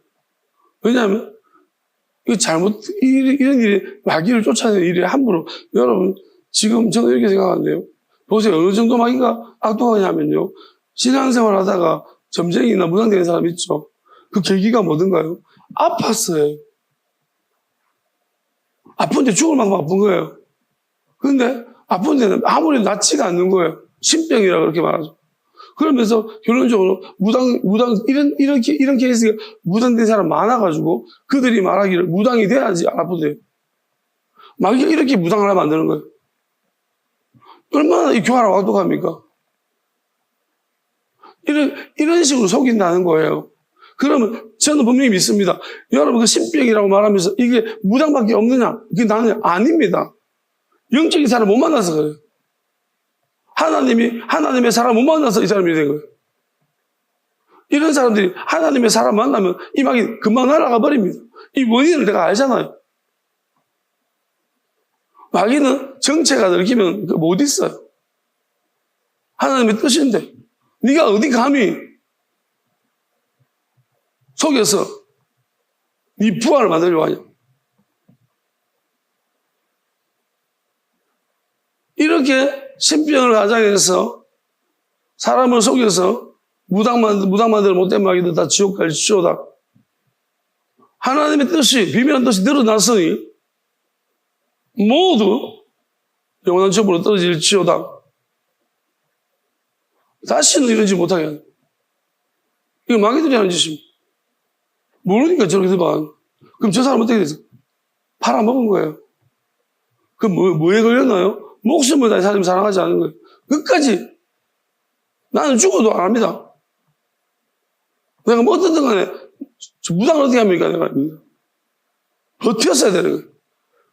왜냐하면 이런 일이 마귀를 쫓아내는 일이 함부로, 여러분, 지금 저는 이렇게 생각하는데요. 보세요. 어느 정도 마귀가 악독하냐면요. 신앙생활 하다가 점쟁이나 무당되는 사람 있죠. 그 계기가 뭐든가요? 아팠어요. 아픈데 죽을 만큼 아픈 거예요. 근데 아픈 데는 아무리 낫지가 않는 거예요. 신병이라 그렇게 말하죠. 그러면서 결론적으로 이런 케이스가 무당된 사람 많아가지고 그들이 말하기를 무당이 돼야지 안 아프대요. 마귀가 이렇게 무당을 하면 안 되는 거예요. 얼마나 이 교활하고 악독합니까? 이런 식으로 속인다는 거예요. 그러면 저는 분명히 믿습니다. 여러분 그 신병이라고 말하면서 이게 무당밖에 없느냐? 그게 나는 아닙니다. 영적인 사람 못 만나서 그래요. 하나님의 사람 못 만나서 이 사람이 된 거예요. 이런 사람들이 하나님의 사람 만나면 이 마귀 금방 날아가 버립니다. 이 원인을 내가 알잖아요. 마귀는 정체가 들키면 못 있어요. 하나님의 뜻인데 네가 어디 감히 속여서 네 부활을 만들려고 하냐. 이렇게 신병을 가장해서 사람을 속여서 무당만들 못된 마귀들 다 지옥 갈지어다. 하나님의 뜻이, 비밀한 뜻이 드러났으니 모두 영원한 지옥으로 떨어질지어다. 다시는 이러지 못하게 하는. 이거 마귀들이 하는 짓입니다. 모르니까 저렇게 들어봐. 그럼 저 사람 어떻게 됐어? 팔아먹은 거예요. 그럼 뭐에 걸렸나요? 목숨을 다해 하나님 사랑하지 않는 거예요. 끝까지 나는 죽어도 안 합니다. 내가 뭐 어떻든 간에 무당을 어떻게 합니까? 내가 버텼어야 되는 거예요.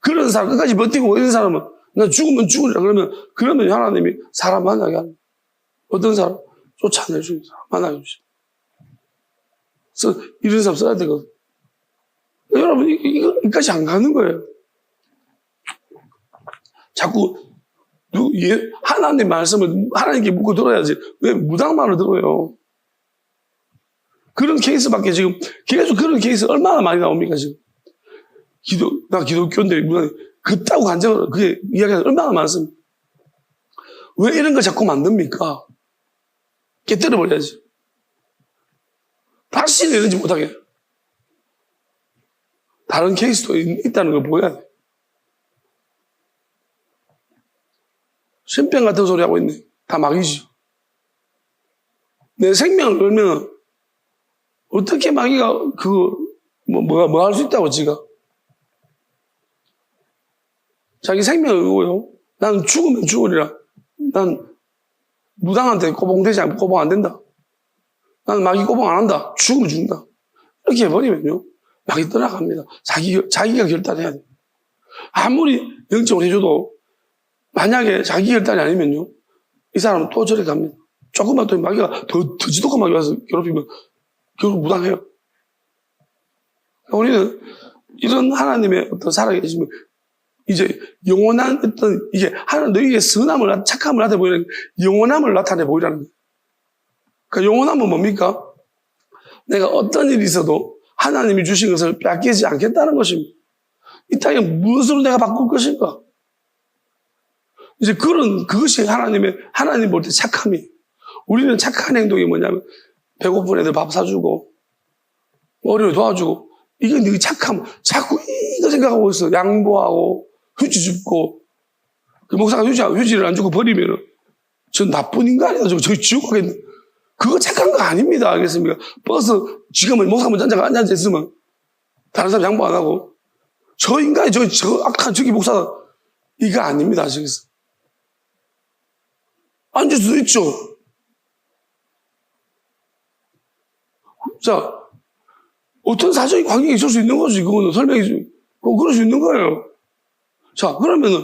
그런 사람 끝까지 버티고 이런 사람은 나 죽으면 죽으리라 그러면 하나님이 사람 만나게 하는 거예요. 어떤 사람? 쫓아낼 수 있는 사람 만나게 해주시죠. 그래서 이런 사람 써야 되거든. 여러분 이거까지 안 가는 거예요. 자꾸 하나님 말씀을 하나님께 묻고 들어야지. 왜 무당만을 들어요? 그런 케이스밖에 지금 계속 그런 케이스 얼마나 많이 나옵니까 지금? 나 기독교인데 무당이 그따구 간증을 그게 이야기가 얼마나 많습니까? 왜 이런 걸 자꾸 만듭니까? 깨뜨려 버려야지. 다시는 이러지 못하게. 다른 케이스도 있다는 걸 보여야 돼. 신병 같은 소리 하고 있네. 다 마귀지. 내 생명을 걸면 어떻게 마귀가 뭐 할 수 있다고 지가. 자기 생명을 걸고요. 나는 죽으면 죽으리라. 난 무당한테 꼬봉되지 않고 꼬봉 안 된다. 나는 마귀 꼬봉 안 한다. 죽으면 죽는다. 이렇게 해버리면요. 마귀 떠나갑니다. 자기가 결단해야 돼. 아무리 영적으로 해줘도 만약에 자기 결단이 아니면요. 이 사람은 또 저리 갑니다. 조금만 더 마귀가 더 지독한 마귀 와서 괴롭히면 결국 무당해요. 우리는 이런 하나님의 어떤 살아계심을 이제 영원한 어떤 이게 너희의 선함을 착함을 나타내 보이는 영원함을 나타내 보이라는 거예요. 그러니까 영원함은 뭡니까? 내가 어떤 일이 있어도 하나님이 주신 것을 뺏기지 않겠다는 것입니다. 이 땅에 무엇으로 내가 바꿀 것인가? 이제 그것이 하나님 볼 때 착함이. 우리는 착한 행동이 뭐냐면, 배고픈 애들 밥 사주고, 어려운 도와주고, 이게 네 착함. 자꾸 이거 생각하고 있어. 양보하고, 휴지 줍고, 그 목사가 휴지를 안 주고 버리면은, 전 나쁜 인간이다. 저 지옥 가겠네. 그거 착한 거 아닙니다. 알겠습니까? 버스, 지금은 목사 먼저 앉아 있으면, 다른 사람 양보 안 하고, 저 인간이 저 악한 저기 목사, 이거 아닙니다. 아시겠어요? 앉을 수도 있죠. 자, 어떤 사적인 관계가 있을 수 있는 거지. 그거는 설명이, 그럴 수 있는 거예요. 자, 그러면은,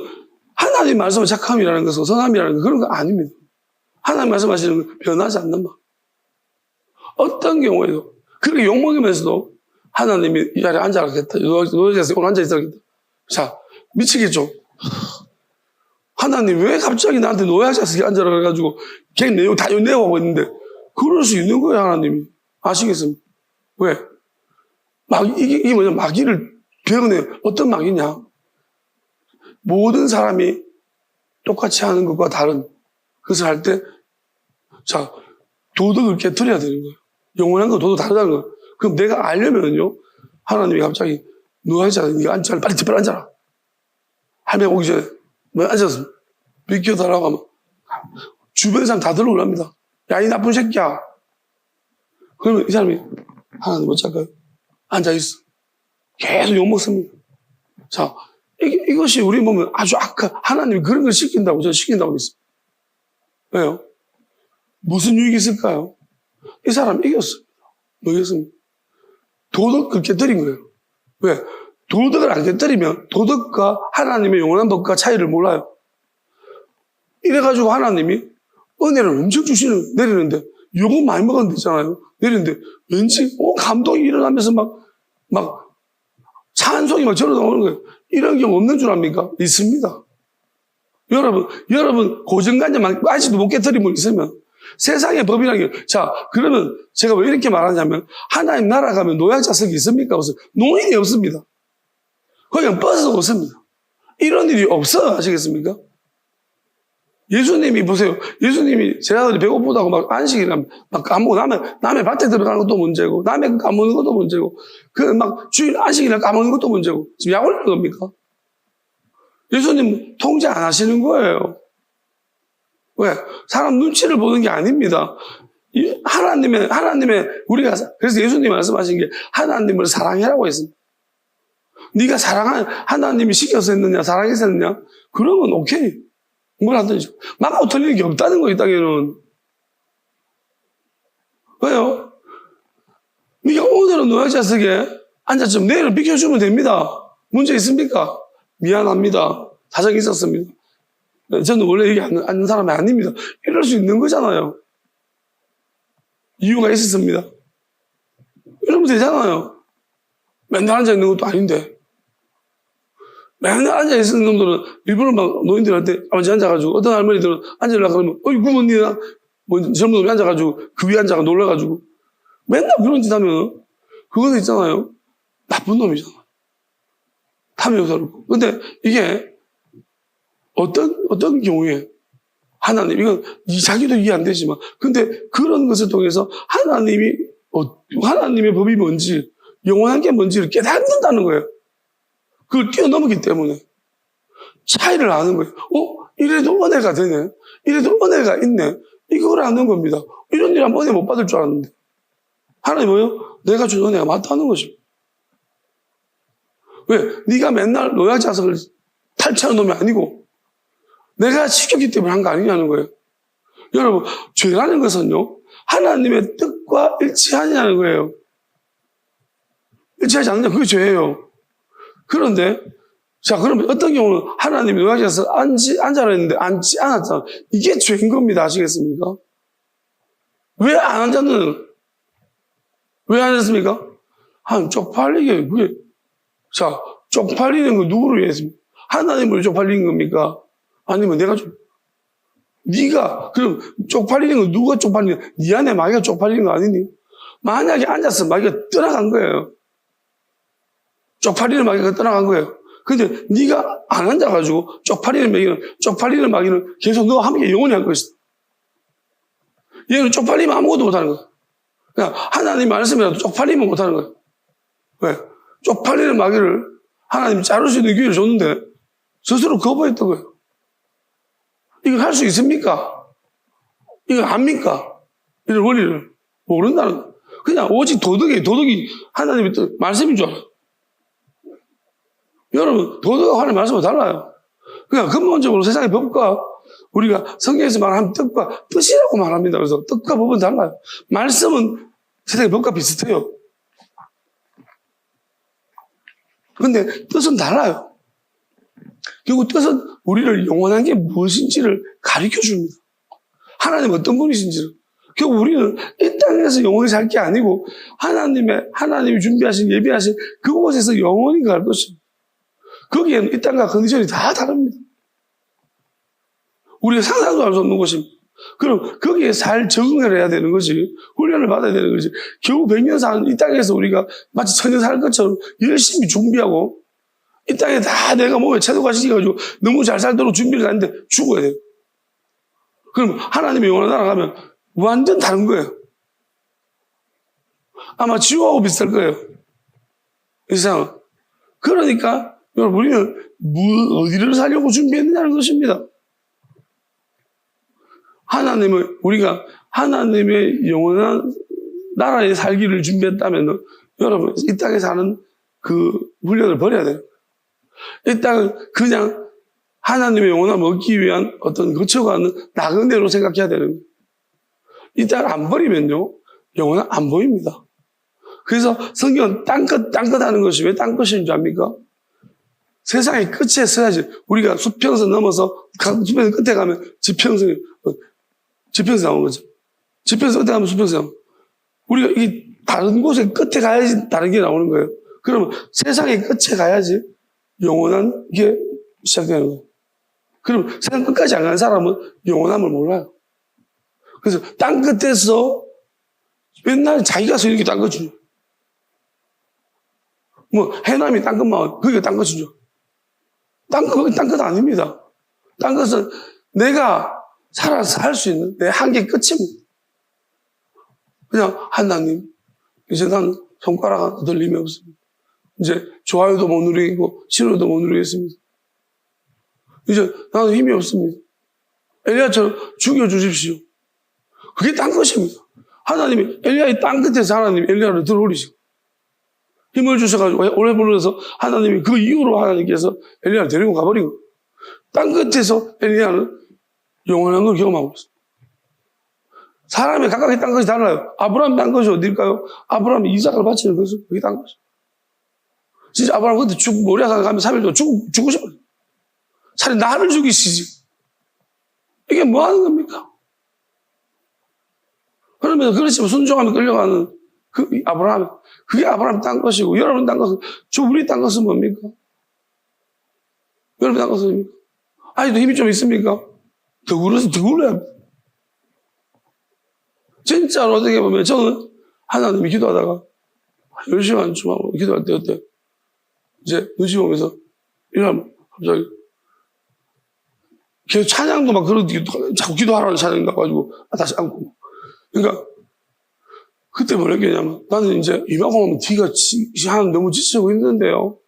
하나님 말씀은 착함이라는 것은 선함이라는 것, 그런 거 아닙니다. 하나님 말씀하시는 건 변하지 않는 것. 어떤 경우에도, 그렇게 욕먹으면서도 하나님이 이 자리에 앉아라겠다. 노예자에서 오늘 앉아있어야겠다. 자, 미치겠죠? 하나님 왜 갑자기 나한테 노예자에서 앉아라 그래가지고, 걔 내용 다 내용하고 있는데, 그럴 수 있는 거예요, 하나님이. 아시겠습니까? 왜? 이게 뭐냐, 마귀를 배우네. 어떤 마귀냐? 모든 사람이 똑같이 하는 것과 다른 그것을 할 때, 자, 도덕을 깨트려야 되는 거예요. 영원한 거 도덕 다르다는 거예요. 그럼 내가 알려면요, 하나님이 갑자기, 누가 했잖아. 네가 앉아라. 빨리 집에 앉아라. 할머니 오기 전에, 뭐 앉았어. 비켜달라고 하면, 주변 사람 다 들어오랍니다. 야, 이 나쁜 새끼야. 그러면 이 사람이, 하나님 어쩔까요? 앉아있어. 계속 욕먹습니다. 자, 이것이 우리 보면 아주 하나님이 그런 걸 시킨다고, 저는 시킨다고 믿습니다. 왜요? 무슨 유익이 있을까요? 이 사람 이겼습니다. 이겼습니다. 도덕을 깨뜨린 거예요. 왜? 도덕을 안 깨뜨리면 도덕과 하나님의 영원한 법과 차이를 몰라요. 이래가지고 하나님이 은혜를 엄청 내리는데, 욕은 많이 먹었는데 있잖아요. 내리는데, 왠지, 감동이 일어나면서 찬송이 막 절로 나오는 거예요. 이런 경우 없는 줄 압니까? 있습니다. 여러분, 고정관념 아직도 못 깨뜨린 분 있으면, 세상의 법이라는 게, 자, 그러면 제가 왜 이렇게 말하냐면, 하나님 나라 가면 노약자석이 있습니까? 없어요. 노인이 없습니다. 그냥 버스 없습니다. 이런 일이 없어. 아시겠습니까? 예수님이 보세요. 예수님이 제 아들이 배고프다고 막 안식이나 막 까먹고 남의 밭에 들어가는 것도 문제고, 남의 까먹는 것도 문제고, 주인 안식이나 까먹는 것도 문제고, 지금 약 올리는 겁니까? 예수님 통제 안 하시는 거예요. 왜? 사람 눈치를 보는 게 아닙니다. 우리가, 그래서 예수님이 말씀하신 게 하나님을 사랑해라고 했습니다. 네가 하나님이 시켜서 했느냐, 사랑해서 했느냐? 그러면 오케이. 뭘 하든지. 막하고 틀리는 게 없다는 거예요, 이 땅에는. 왜요? 네가 오늘은 노약자석에 앉았지만 내일은 비켜주면 됩니다. 문제 있습니까? 미안합니다. 사정이 있었습니다. 저는 원래 얘기 하는 사람이 아닙니다. 이럴 수 있는 거잖아요. 이유가 있었습니다. 이러면 되잖아요. 맨날 앉아있는 것도 아닌데. 맨날 앉아있는 놈들은 일부러 막 노인들한테 앉아가지고 어떤 할머니들은 앉으려고 그러면 어이구 언니나 젊은 놈이 앉아가지고 그 위에 앉아가 놀라가지고 맨날 그런 짓 하면 그거는 있잖아요. 나쁜 놈이잖아. 탐욕스럽고. 근데 이게 어떤 경우에 하나님, 이건 자기도 이해 안 되지만, 근데 그런 것을 통해서 하나님의 법이 뭔지, 영원한 게 뭔지를 깨닫는다는 거예요. 그걸 뛰어넘었기 때문에. 차이를 아는 거예요. 이래도 은혜가 되네. 이래도 은혜가 있네. 이걸 아는 겁니다. 이런 일 하면 은혜 못 받을 줄 알았는데. 하나님 뭐예요? 내가 준 은혜가 맞다는 것입니다. 왜? 네가 맨날 노약자석을 탈취하는 놈이 아니고, 내가 시켰기 때문에 한 거 아니냐는 거예요. 여러분, 죄라는 것은요, 하나님의 뜻과 일치하느냐는 거예요. 일치하지 않느냐, 그게 죄예요. 그런데, 자, 그러면 어떤 경우는 하나님이 노약자석에 앉아라 했는데 앉지 않았잖아. 이게 죄인 겁니다. 아시겠습니까? 왜 안 앉았는? 왜 안 앉았습니까? 쪽팔리게, 그게, 자, 쪽팔리는 거 누구를 위해서입니까? 하나님을 쪽팔리는 겁니까? 아니면 내가 그럼 쪽팔리는 거 누가 쪽팔리는 거야? 네 안에 마귀가 쪽팔리는 거 아니니? 만약에 앉았으면 마귀가 떠나간 거예요. 쪽팔리는 마귀가 떠나간 거예요. 근데 네가 안 앉아가지고 쪽팔리는 마귀는 계속 너와 함께 영원히 할 것이다. 얘는 쪽팔리면 아무것도 못하는 거야. 그냥 하나님 말씀이라도 쪽팔리면 못하는 거야. 왜? 쪽팔리는 마귀를 하나님이 자를 수 있는 기회를 줬는데 스스로 거부했던 거예요. 이걸 할 수 있습니까? 이거 압니까? 이런 원리를 모른다는 거예요. 그냥 오직 도덕이 하나님의 뜻, 말씀인 줄 알아요. 여러분, 도덕과 하나님의 말씀은 달라요. 그냥 근본적으로 세상의 법과 우리가 성경에서 말하는 뜻과 뜻이라고 말합니다. 그래서 뜻과 법은 달라요. 말씀은 세상의 법과 비슷해요. 근데 뜻은 달라요. 결국 뜻은 우리를 영원한 게 무엇인지를 가르쳐 줍니다. 하나님 어떤 분이신지를. 결국 우리는 이 땅에서 영원히 살 게 아니고 하나님이 준비하신 예비하신 그곳에서 영원히 갈 것입니다. 거기에는 이 땅과 컨디션이 다 다릅니다. 우리가 상상도 할 수 없는 것입니다. 그럼 거기에 잘 적응을 해야 되는 거지. 훈련을 받아야 되는 거지. 겨우 100년 사는 이 땅에서 우리가 마치 천년 살 것처럼 열심히 준비하고 이 땅에 다 내가 몸에 체도가 시켜가지고 너무 잘 살도록 준비를 하는데 죽어야 돼요. 그럼 하나님의 영원한 나라 가면 완전 다른 거예요. 아마 지옥하고 비슷할 거예요. 이 세상은. 그러니까 여러분 우리는 어디를 살려고 준비했느냐는 것입니다. 우리가 하나님의 영원한 나라에 살기를 준비했다면 여러분 이 땅에 사는 그 훈련을 버려야 돼요. 이 땅은 그냥 하나님의 영원함을 얻기 위한 어떤 거쳐가는 나그네로 생각해야 되는 거예요. 이 땅을 안 버리면요 영원함 안 보입니다. 그래서 성경은 땅끝 하는 것이 왜 땅끝인 줄 압니까? 세상의 끝에 서야지. 우리가 수평선 넘어서 수평선 끝에 가면 지평선이 나오는 거죠. 지평선 끝에 가면 수평선 나오는 거예요. 우리가 이 다른 곳에 끝에 가야지 다른 게 나오는 거예요. 그러면 세상의 끝에 가야지 영원한 게 시작되는 거예요. 그럼 세상 끝까지 안 가는 사람은 영원함을 몰라요. 그래서 땅 끝에서 맨날 자기가 서 있는 게 땅 끝이죠. 뭐 해남이 땅 끝마을 거기가 땅 끝이죠. 거기 땅 끝 아닙니다. 땅 끝은 내가 살아서 할 수 있는 내 한계 끝입니다. 그냥 하나님 이제 난 손가락 흔들림이 없습니다. 이제 좋아요도 못 누리고 싫어도 못 누리겠습니다. 이제 나는 힘이 없습니다. 엘리야처럼 죽여주십시오. 그게 땅 끝입니다. 하나님이 엘리야의 땅 끝에서 하나님이 엘리야를 들어올리시고 힘을 주셔가지고 오래 불러서 하나님이 그 이후로 하나님께서 엘리야를 데리고 가버리고 땅 끝에서 엘리야는 영원한 걸 경험하고 있어요. 사람의 각각의 땅 끝이 달라요. 아브라함 땅 끝이 어딜까요? 아브라함이 이삭을 바치는 것은 그게 땅 끝이에요. 진짜 아브라함 그때 모리아산 가면 3일 동안 죽고 싶어요. 차라리 나를 죽이시지. 이게 뭐 하는 겁니까? 그러면 그렇지만 순종하면 끌려가는 그 아브라함, 그게 아브라함 땅 것이고, 여러분 땅 것은, 우리 땅 것은 뭡니까? 여러분 땅 것은 뭡니까? 아직도 힘이 좀 있습니까? 더 굴러야 합니다. 진짜로 어떻게 보면 저는 하나님이 기도하다가 10시간 주하고 기도할 때 어때? 이제 눈치 보면서 이러면 갑자기 계속 찬양도 막 그런 자꾸 기도하라는 찬양이 나와가지고 다시 앉고. 그러니까 그때 뭘 느꼈냐면 나는 이제 이만큼 하면 뒤가 너무 지치고 있는데요.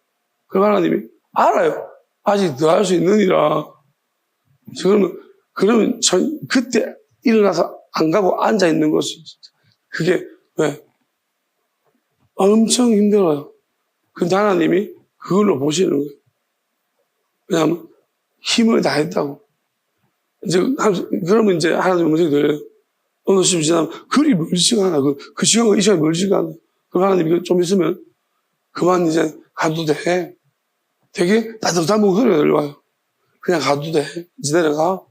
그럼 하나님이 알아요. 아직 더 할 수 있느니라. 그러면 그때 일어나서 안 가고 앉아 있는 것이 그게 왜? 엄청 힘들어요. 근데 하나님이 그걸로 보시는 거예요. 왜냐하면 힘을 다했다고. 그러면 이제 하나님 음성이 들려요. 어느 시간 지나면 그리 멀지가 않아. 그 시간과 이 시간이 멀지가 않아. 그럼 하나님이 좀 있으면 그만 이제 가도 돼. 되게 따뜻한 목소리가 들려와요. 그냥 가도 돼. 이제 내려가.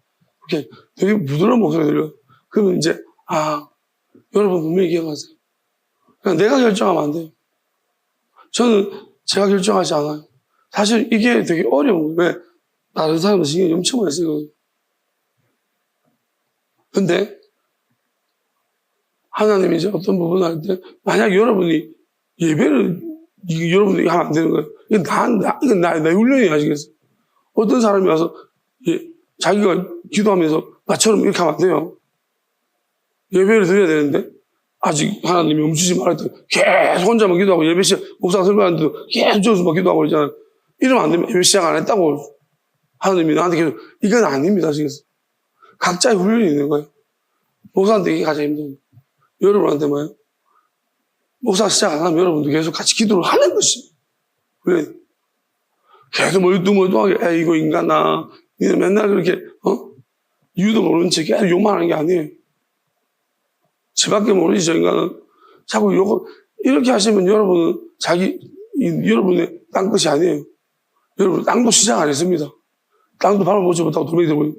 이렇게 되게 부드러운 목소리가 들려요. 그러면 이제 여러분 분명히 기억하세요. 그냥 내가 결정하면 안 돼요. 저는 제가 결정하지 않아요. 사실 이게 되게 어려운 거예요. 왜? 다른 사람은 신경이 엄청 많이 쓰거든요. 근데 하나님이 이제 어떤 부분을 할 때 만약 여러분이 예배를 여러분이 하면 안 되는 거예요. 이건 나의 훈련이 아시겠어요? 어떤 사람이 와서 자기가 기도하면서 나처럼 이렇게 하면 안 돼요. 예배를 드려야 되는데 아직 하나님이 멈추지 말았더니 계속 혼자만 기도하고 예배 시작 목사가 설교하는데도 계속 저기서만 기도하고 그러잖아요. 이러면 안 되면 예배 시작 안 했다고 하나님이 나한테 계속 이건 아닙니다. 아시겠어요? 각자의 훈련이 있는 거예요. 목사한테 이게 가장 힘든 거예요. 여러분한테 뭐예요? 목사 시작 안 하면 여러분도 계속 같이 기도를 하는 것이 왜? 계속 멀뚱멀뚱하게 이거 인간아 니는 맨날 그렇게 이유도 모르는 채 계속 욕만 하는 게 아니에요. 지밖에 모르지 저 인간은 자꾸 욕을 이렇게 하시면 여러분은 자기 여러분의 땅 것이 아니에요. 여러분, 땅도 시작 안 했습니다. 땅도 밟아 보지 못하고 돌멩이 되고.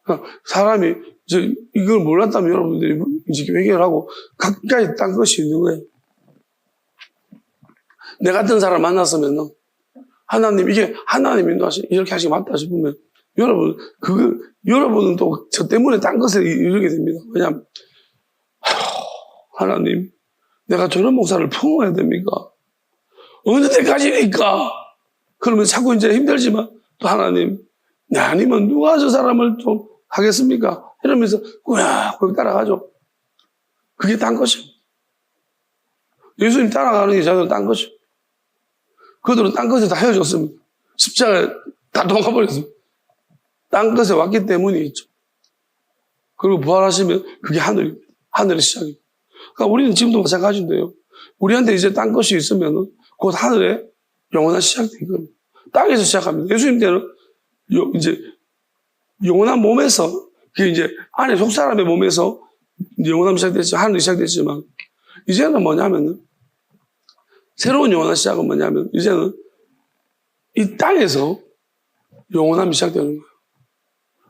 그러니까 사람이 이걸 몰랐다면 여러분들이 이제 해결하고 가까이 땅 것이 있는 거예요. 내 같은 사람 만났으면 하나님, 이게 하나님 인도하시 이렇게 하시기 맞다 싶으면 여러분은 또 저 때문에 딴 것에 이르게 됩니다. 왜냐하면 하나님, 내가 저런 목사를 품어야 됩니까? 어느 때까지니까? 그러면 자꾸 이제 힘들지만 또 하나님, 네, 아니면 누가 저 사람을 좀 하겠습니까? 이러면서 꾸역꾸역 따라가죠. 그게 딴 것이요. 예수님 따라가는 게 저들은 딴 것이요. 그들은 딴 것에 다 헤어졌습니다. 십자가에 다 도망가버렸습니다. 딴 것에 왔기 때문이겠죠. 그리고 부활하시면 그게 하늘입니다. 하늘의 시작입니다. 그러니까 우리는 지금도 마찬가지인데요. 우리한테 이제 딴 것이 있으면 곧 하늘의 영원한 시작된 겁니다. 땅에서 시작합니다. 예수님 때는 이제 영원한 몸에서, 그게 이제 안에 속사람의 몸에서 영원함이 시작됐지만, 하늘이 시작됐지만, 이제는 뭐냐면은, 새로운 영원한 시작은 뭐냐면, 이제는 이 땅에서 영원함이 시작되는 거예요.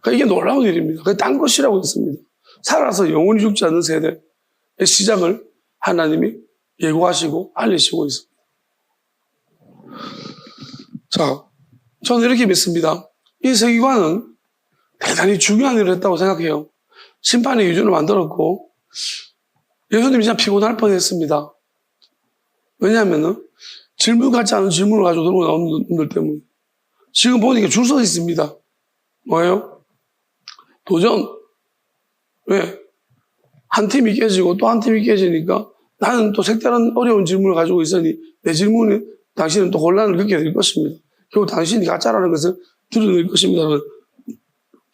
그러니까 이게 놀라운 일입니다. 그게 딴 것이라고 했습니다. 살아서 영원히 죽지 않는 세대의 시작을 하나님이 예고하시고 알리시고 있습니다. 자, 저는 이렇게 믿습니다. 이 세계관은 대단히 중요한 일을 했다고 생각해요. 심판의 기준을 만들었고, 예수님이 진짜 피곤할 뻔 했습니다. 왜냐하면, 질문 같지 않은 질문을 가지고 들고 나오는 분들 때문에. 지금 보니까 줄 서 있습니다. 뭐예요? 도전. 왜? 한 팀이 깨지고 또 한 팀이 깨지니까 나는 또 색다른 어려운 질문을 가지고 있으니 내 질문에 당신은 또 혼란을 겪게 될 것입니다. 결국 당신이 가짜라는 것을 드러낼 것입니다.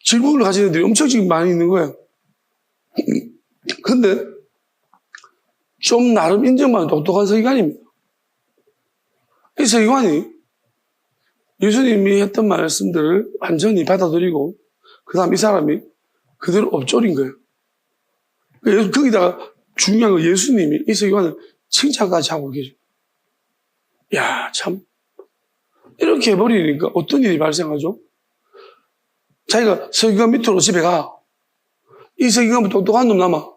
질문을 가지는 애들이 엄청 지금 많이 있는 거예요. 근데 좀 나름 인정받는 똑똑한 서기관입니다. 이 서기관이 예수님이 했던 말씀들을 완전히 받아들이고 그 다음 이 사람이 그대로 엎조린 거예요. 거기다가 중요한 건 예수님이 이 서기관을 칭찬까지 하고 계셔. 야, 참. 이렇게 해버리니까 어떤 일이 발생하죠? 자기가 서기관 밑으로 집에 가. 이 서기관은 똑똑한 놈 남아.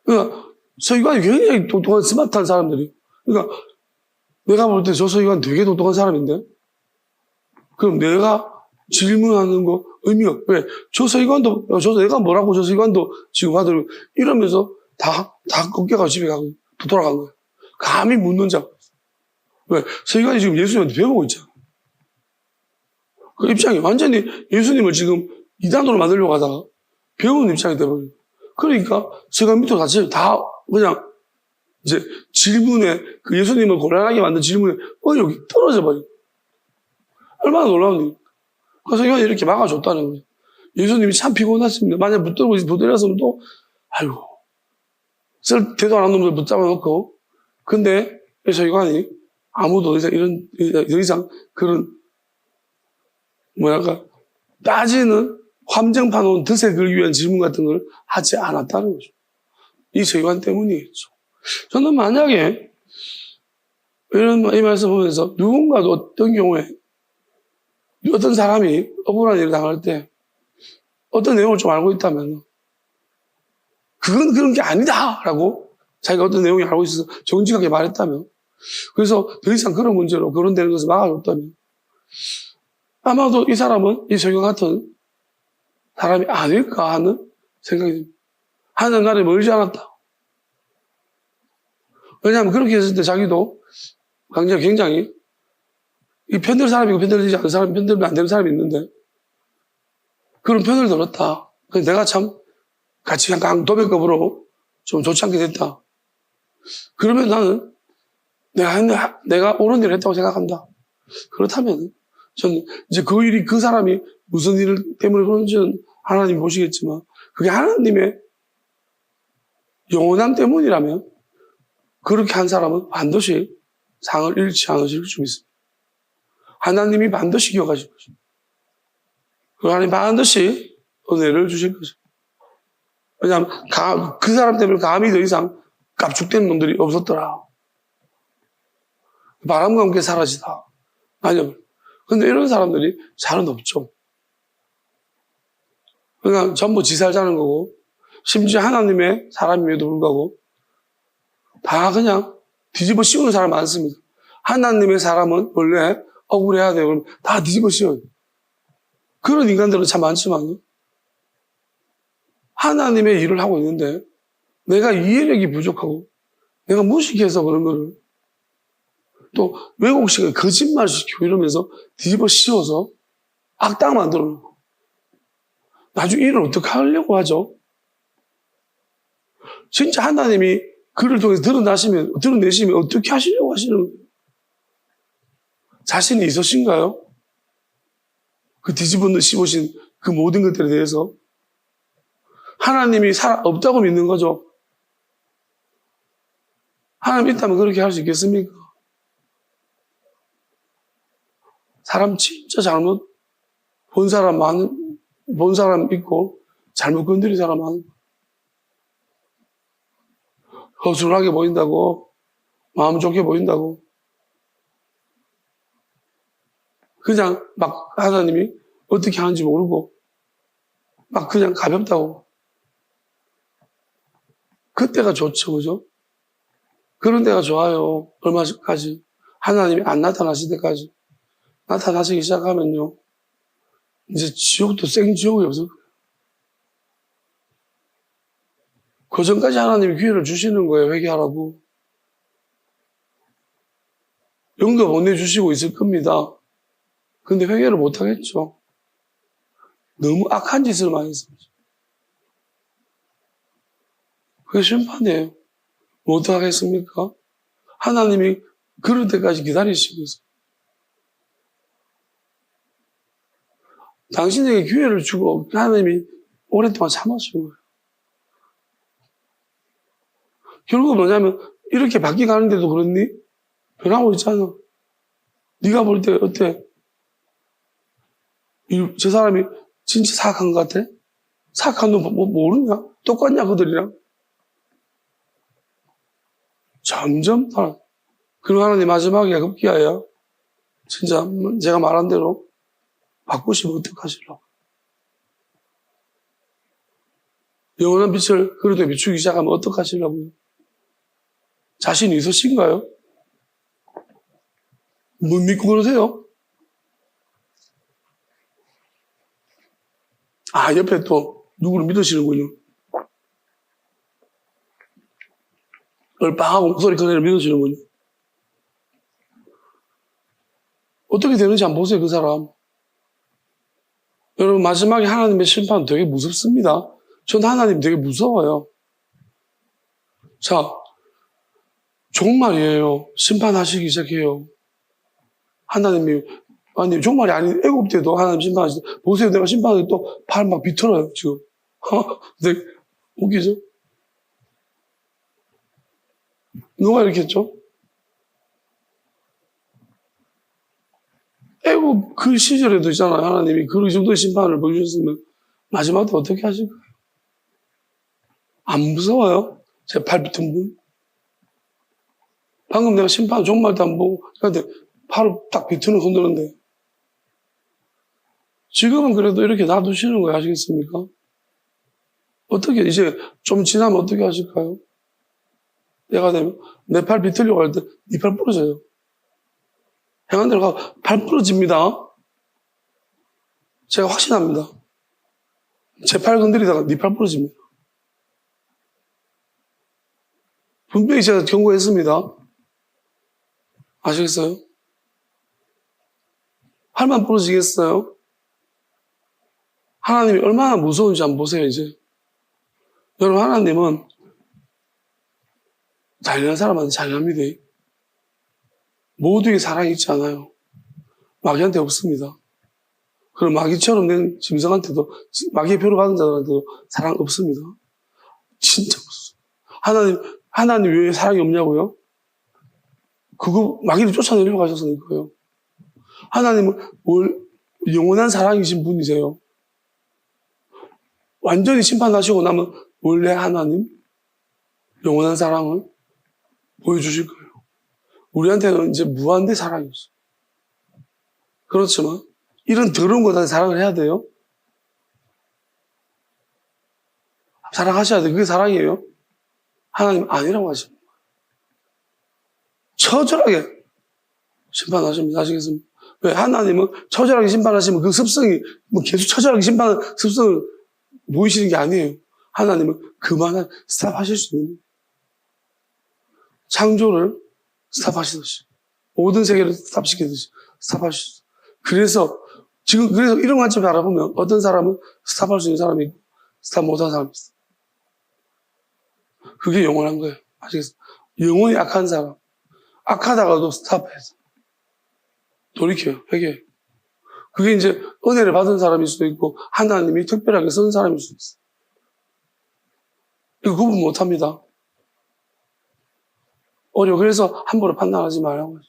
그러니까 서기관이 굉장히 똑똑한 스마트한 사람들이. 그러니까 내가 볼 때 저 서기관 되게 똑똑한 사람인데? 그럼 내가 질문하는 거 의미가, 왜? 저 서기관도, 내가 뭐라고 저 서기관도 지금 하더라고. 이러면서 다 꺾여가지고 집에 가고 또 돌아간 거예요. 감히 묻는 자. 왜? 서기관이 지금 예수님한테 배우고 있잖아. 그 입장이 완전히 예수님을 지금 이단으로 만들려고 하다가 배우는 입장이 돼버려요. 그러니까 서기관 밑으로 다 그냥 이제 질문에, 그 예수님을 곤란하게 만든 질문에 여기 떨어져 버려요. 얼마나 놀라운 일입니까? 그래서 서기관이 이렇게 막아줬다는 거예요. 예수님이 참 피곤하십니다. 만약 붙들었으면 또, 아이고, 쓸 대도 안 하는 놈들 붙잡아 놓고, 근데 서기관이 아무도 더 이상 그런, 따지는 함정판 온 덫에 걸기 위한 질문 같은 걸 하지 않았다는 거죠. 이 서기관 때문이겠죠. 저는 만약에, 이 말씀 보면서 누군가도 어떤 경우에, 어떤 사람이 억울한 일을 당할 때 어떤 내용을 좀 알고 있다면 그건 그런 게 아니다 라고 자기가 어떤 내용을 알고 있어서 정직하게 말했다면, 그래서 더 이상 그런 문제로 거론되는 것을 막아줬다면 아마도 이 사람은 이 서기관 같은 사람이 아닐까 하는 생각이 듭니다. 하늘나라에 멀지 않았다. 왜냐하면 그렇게 했을 때 자기도 굉장히 이 편들 사람이고 편들리지 않는 사람이, 편들면 안 되는 사람이 있는데 그런 편을 들었다. 그래서 내가 참 같이 도배급으로 좀 좋지 않게 됐다. 그러면 나는 내가 옳은 일을 했다고 생각한다. 그렇다면 저는 이제 그 일이, 그 사람이 무슨 일 때문에 그런지는 하나님 보시겠지만 그게 하나님의 영원함 때문이라면 그렇게 한 사람은 반드시 상을 잃지 않으실 줄 믿습니다. 하나님이 반드시 기억하실 것입니다. 하나님 반드시 은혜를 주실 것입니다. 왜냐하면 그 사람 때문에 감히 더 이상 깝죽된 놈들이 없었더라. 바람과 함께 사라지다. 아니요. 근데 이런 사람들이 잘은 없죠. 그러니까 전부 지 살자는 거고, 심지어 하나님의 사람임에도 불구하고 다 그냥 뒤집어 씌우는 사람 많습니다. 하나님의 사람은 원래 억울해야 돼요. 그럼 다 뒤집어 씌워요. 그런 인간들은 참 많지만요. 하나님의 일을 하고 있는데 내가 이해력이 부족하고 내가 무식해서 그런 거를 또 왜곡시켜 거짓말 시키고 이러면서 뒤집어 씌워서 악당 만들어 놓고 나중에 일을 어떻게 하려고 하죠? 진짜 하나님이 그를 통해서 드러내시면 어떻게 하시려고 하시는 거예요? 자신이 있으신가요? 그 뒤집어 씌우신 그 모든 것들에 대해서 하나님이 없다고 믿는 거죠. 하나님 있다면 그렇게 할 수 있겠습니까? 사람 진짜 잘못 본 사람 있고 잘못 건드린 사람 많은 허술하게 보인다고 마음 좋게 보인다고 그냥 막 하나님이 어떻게 하는지 모르고 막 그냥 가볍다고 그때가 좋죠, 그죠? 그런 데가 좋아요. 얼마까지 하나님이 안 나타나실 때까지 나타나시기 시작하면요 이제 지옥도 생지옥이 없을 거예요. 그 전까지 하나님이 기회를 주시는 거예요. 회개하라고. 영도 보내주시고 있을 겁니다. 근데 회개를 못 하겠죠. 너무 악한 짓을 많이 했습니다. 그게 심판이에요. 뭐 어떡하겠습니까? 하나님이 그럴 때까지 기다리시고 있어요. 당신에게 기회를 주고 하나님이 오랫동안 참으신 거예요. 결국 뭐냐면 이렇게 바뀌어가는데도 그렇니? 변하고 있잖아. 네가 볼 때 어때? 저 사람이 진짜 사악한 것 같아? 사악한 너 모르냐? 똑같냐 그들이랑? 점점 그리고 하나님 마지막에 급기야야 진짜 제가 말한 대로 바꾸시면 어떡하시려고? 영원한 빛을 그래도 비추기 시작하면 어떡하시려고요? 자신이 있으신가요? 못 믿고 그러세요? 아, 옆에 또 누구를 믿으시는군요. 얼빵하고 목소리 큰 애를 믿으시는군요. 어떻게 되는지 한번 보세요, 그 사람. 여러분, 마지막에 하나님의 심판 되게 무섭습니다. 전 하나님 되게 무서워요. 자, 종말이에요. 심판하시기 시작해요. 하나님이, 아니, 종말이 아닌 애굽 때도 하나님 심판하시죠. 보세요, 내가 심판할 때 또 발 막 비틀어요, 지금. 되게 웃기죠? 누가 이렇게 했죠? 애굽 그 시절에도 있잖아요. 하나님이 그 정도의 심판을 보여주셨으면 마지막 때 어떻게 하실 거예요? 안 무서워요? 제 팔 비튼 분? 방금 내가 심판 종말 때 안 보고 근데 팔을 딱 비트는 흔드는데 지금은 그래도 이렇게 놔두시는 거예요. 아시겠습니까? 어떻게 이제 좀 지나면 어떻게 하실까요? 내가 되면 내 팔 비틀려고 할 때 네 팔 부러져요. 행한 대로 가고 팔 부러집니다. 제가 확신합니다. 제 팔 건드리다가 네 팔 부러집니다. 분명히 제가 경고했습니다. 아시겠어요? 팔만 부러지겠어요? 하나님이 얼마나 무서운지 한번 보세요, 이제. 여러분, 하나님은 잔인한 사람한테 잔인합니다. 모두의 사랑이 있지 않아요. 마귀한테 없습니다. 그럼 마귀처럼 된 짐승한테도, 마귀의 표를 받은 자들한테도 사랑 없습니다. 진짜 없어요. 하나님 왜 사랑이 없냐고요? 그거 마귀를 쫓아내려고 하셨으니까요. 하나님은 영원한 사랑이신 분이세요. 완전히 심판하시고 나면 원래 하나님 영원한 사랑을 보여주실 거예요. 우리한테는 이제 무한대 사랑이었어요. 그렇지만 이런 더러운 것한테 사랑을 해야 돼요? 사랑하셔야 돼요. 그게 사랑이에요? 하나님 아니라고 하십니다. 처절하게 심판하십니다. 아시겠습니까? 왜? 하나님은 처절하게 심판하시면 그 습성이 뭐 계속 처절하게 심판하는 습성을 보이시는 게 아니에요. 하나님은 그만한 스탑하실 수 있는 거예요. 창조를 스탑하시듯이 모든 세계를 스탑시키듯이 스탑하시듯이. 그래서 이런 관점을 알아보면 어떤 사람은 스탑할 수 있는 사람이 있고 스탑 못하는 사람이 있어요. 그게 영원한 거예요. 아시겠어요? 영원히 악한 사람, 악하다가도 스탑해서 돌이켜요. 회개해요. 그게 이제 은혜를 받은 사람일 수도 있고 하나님이 특별하게 쓴 사람일 수도 있어요. 이거 구분 못합니다. 어려워. 그래서 함부로 판단하지 말라고 하죠.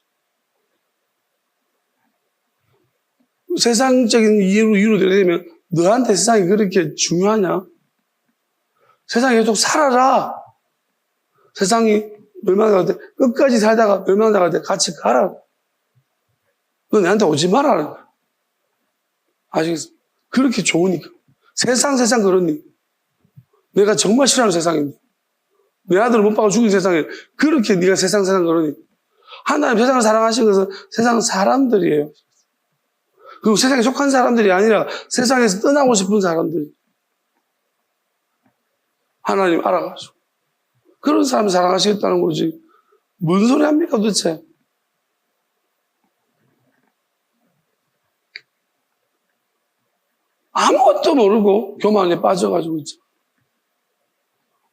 세상적인 이유로 되려면 너한테 세상이 그렇게 중요하냐? 세상에 계속 살아라. 세상이 멸망당할 때 끝까지 살다가 멸망당할 때 같이 가라. 너 내한테 오지 말라는 거야. 아시겠어? 그렇게 좋으니까. 세상 그러니. 내가 정말 싫어하는 세상인데. 내 아들을 못 받고 죽인 세상에 그렇게 네가 세상 그러니. 하나님 세상을 사랑하신 것은 세상 사람들이에요. 그리고 세상에 속한 사람들이 아니라 세상에서 떠나고 싶은 사람들. 하나님 알아가지고. 그런 사람을 사랑하시겠다는 거지. 뭔 소리 합니까 도대체? 아무것도 모르고 교만에 빠져가지고 있죠.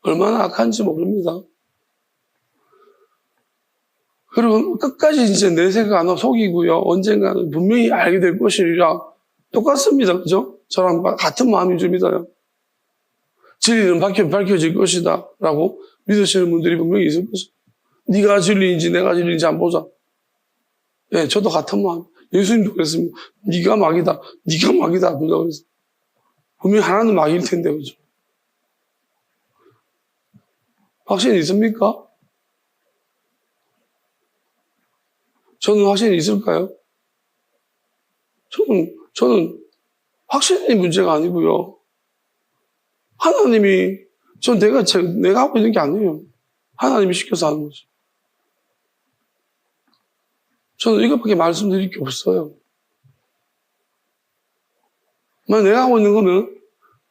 얼마나 악한지 모릅니다. 그리고 끝까지 이제 내세가 안 속이고요. 언젠가는 분명히 알게 될 것이라 똑같습니다. 그죠? 저랑 같은 마음인 줄 믿어요. 진리는 밝혀질 것이다 라고 믿으시는 분들이 분명히 있을 것이다. 네가 진리인지 내가 진리인지 한번 보자. 네, 저도 같은 마음. 예수님도 그랬습니다. 네가 막이다. 네가 막이다. 그러고 그랬어요. 분명히 하나는 막일 텐데 그죠? 확신이 있습니까? 저는 확신이 있을까요? 저는 확신이 문제가 아니고요. 하나님이, 내가 하고 있는 게 아니에요. 하나님이 시켜서 하는 거죠. 저는 이것밖에 말씀드릴 게 없어요. 만약 내가 하고 있는 거면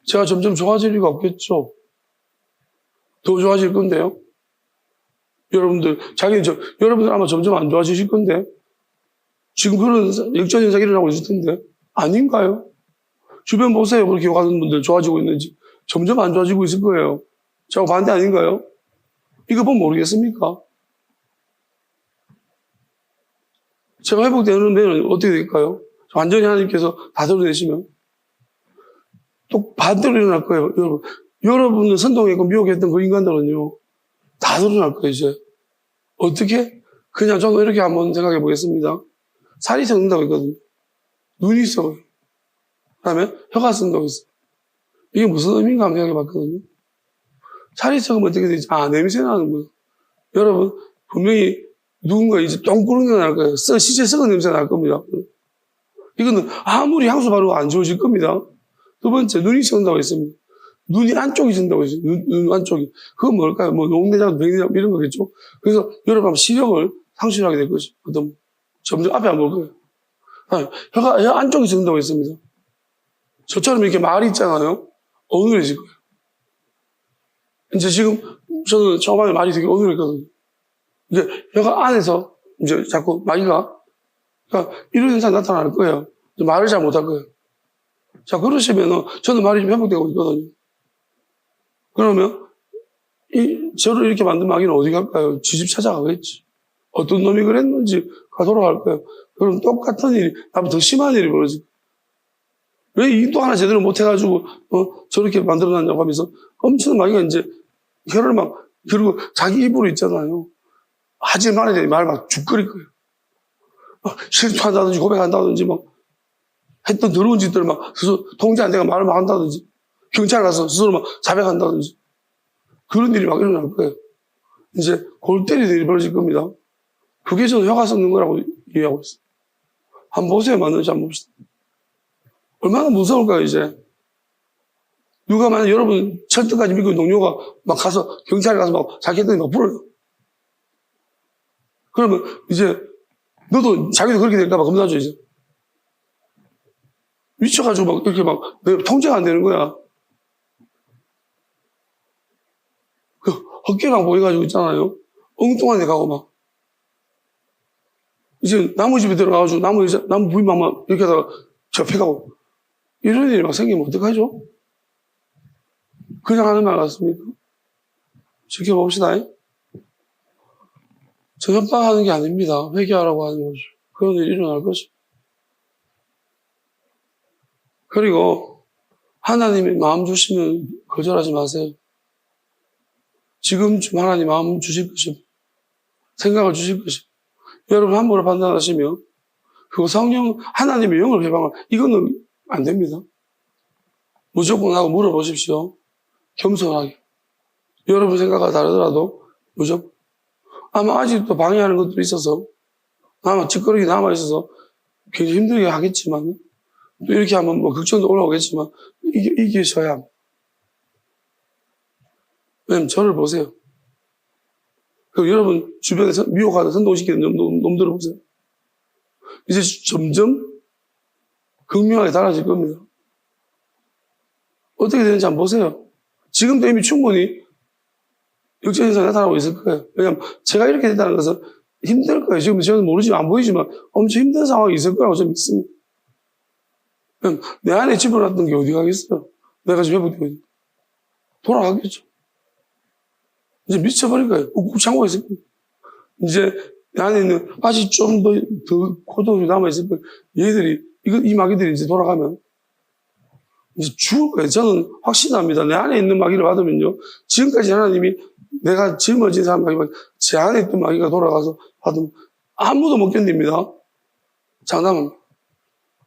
제가 점점 좋아질 리가 없겠죠. 더 좋아질 건데요. 여러분들 아마 점점 안 좋아지실 건데, 지금 그런 역전 현상이 일어나고 있을 텐데, 아닌가요? 주변 보세요. 그렇게 욕하는 분들 좋아지고 있는지. 점점 안 좋아지고 있을 거예요. 저하고 반대 아닌가요? 이거 보면 모르겠습니까? 제가 회복되는 어떻게 될까요? 완전히 하나님께서 다 드러내시면 또 반대로 일어날 거예요. 여러분을 선동했고 미혹했던 그 인간들은요, 다 드러날 거예요, 이제. 어떻게? 그냥 저는 이렇게 한번 생각해 보겠습니다. 살이 썩는다고 했거든요. 눈이 썩어요. 그 다음에 혀가 썩는다고 했어요. 이게 무슨 의미인가 한번 생각해 봤거든요. 살이 썩으면 어떻게 되지? 냄새 나는 거예요. 여러분, 분명히 누군가 이제 똥구렁이가 날 거예요. 시체 썩은 냄새 날 겁니다. 이거는 아무리 향수 바르고 안 좋으실 겁니다. 두 번째, 눈이 썩는다고 했습니다. 눈이 안쪽이 썩는다고 했어요. 눈 안쪽이. 그건 뭘까요? 뭐, 녹내장, 백내장, 이런 거겠죠? 그래서 여러분, 시력을 상실하게 될 것이. 점점 앞에 안 볼 거예요. 혀 안쪽이 썩는다고 했습니다. 저처럼 이렇게 말이 있잖아요. 어눌해질 거예요. 이제 지금, 저는 처음에 말이 되게 어눌했거든요. 이제 혀가 안에서 이제 자꾸 마귀가, 그러니까 이런 현상이 나타날 거예요. 말을 잘 못할 거예요. 자, 그러시면은 저는 말이 좀 회복되고 있거든요. 그러면 저를 이렇게 만든 마귀는 어디 갈까요? 지집 찾아가겠지. 어떤 놈이 그랬는지가 돌아갈 거예요. 그럼 똑같은 일이, 나보다 더 심한 일이 벌어질 거예요. 왜 이도 하나 제대로 못해가지고, 저렇게 만들어놨냐고 하면서 엄청난 마귀가 이제 혀를 그리고 자기 입으로 있잖아요. 하지 말아야 돼. 말 막 죽거릴 거예요. 실토한다든지 고백한다든지 했던 더러운 짓들을 스스로 통제 안 되고 말을 한다든지, 경찰 가서 스스로 자백한다든지, 그런 일이 일어날 거예요. 이제 골 때리는 일이 벌어질 겁니다. 그게 저는 혀가 썩는 거라고 이해하고 있어요. 한번 보세요. 맞는지 한번 봅시다. 얼마나 무서울까요, 이제. 누가 만약 여러분 철떡까지 믿고 동료가 막 가서, 경찰에 가서 막 자기들이 막 불어요. 그러면 이제, 너도 자기도 그렇게 될까봐 겁나죠, 이제. 미쳐가지고 막 이렇게 막, 내 통제가 안 되는 거야. 그 헛개만 보여가지고 있잖아요. 엉뚱한 데 가고 막. 이제 나무 집에 들어가가지고 나무 부인만 막 이렇게 하다가 접해가고. 이런 일이 막 생기면 어떡하죠? 그냥 하는 말 같습니까? 지켜봅시다. 저 협박하는 게 아닙니다. 회개하라고 하는 거죠. 그런 일이 일어날 거죠. 그리고 하나님이 마음 주시면 거절하지 마세요. 지금쯤 하나님 마음 주실 것입니다. 생각을 주실 것입니다. 여러분 함부로 판단하시면 그거 성령 하나님의 영을 회방을 이거는 안 됩니다. 무조건 하고 물어보십시오. 겸손하게. 여러분 생각과 다르더라도 무조건. 아마 아직도 방해하는 것들이 있어서 아마 찌꺼기 남아있어서 굉장히 힘들게 하겠지만 또 이렇게 하면 뭐 걱정도 올라오겠지만 이기셔야 합니다. 왜냐면 저를 보세요. 그리고 여러분 주변에 미혹하는 선동시키는 놈들을 보세요. 이제 점점 극명하게 달라질 겁니다. 어떻게 되는지 한번 보세요. 지금도 이미 충분히 역전에서 나타나고 있을 거예요. 왜냐하면 제가 이렇게 됐다는 것은 힘들 거예요. 지금 저는 모르지만 안 보이지만 엄청 힘든 상황이 있을 거라고 저는 믿습니다. 내 안에 집어놨던 게 어디 가겠어요? 내가 지금 회복되고 있는데. 돌아가겠죠. 이제 미쳐버릴 거예요. 꾹꾹 참고 있을 거예요. 이제 내 안에 있는 아직 좀 더 고통이 남아있을 거예요. 얘들이, 이 마귀들이 이제 돌아가면 이제 죽을 거예요. 저는 확신합니다. 내 안에 있는 마귀를 받으면요. 지금까지 하나님이 내가 짊어진 사람 마귀, 제 안에 있던 마귀가 돌아가서 받으면 아무도 못 견딥니다. 장담합니다.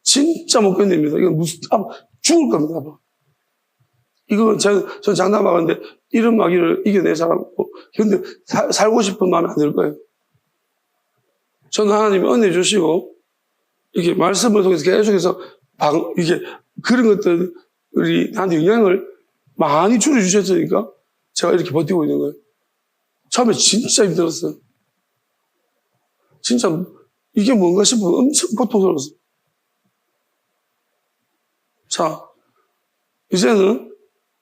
진짜 못 견딥니다. 이건 죽을 겁니다. 이거 전 장담하는데 이런 마귀를 이겨낼 사람, 근데 살고 싶은 마음이 안 들 거예요. 저는 하나님이 은혜 주시고, 이게 말씀을 통해서 계속해서 이게 그런 것들이 나한테 영향을 많이 줄여주셨으니까 제가 이렇게 버티고 있는 거예요. 처음에 진짜 힘들었어요. 진짜 이게 뭔가 싶으면 엄청 고통스러웠어요. 자, 이제는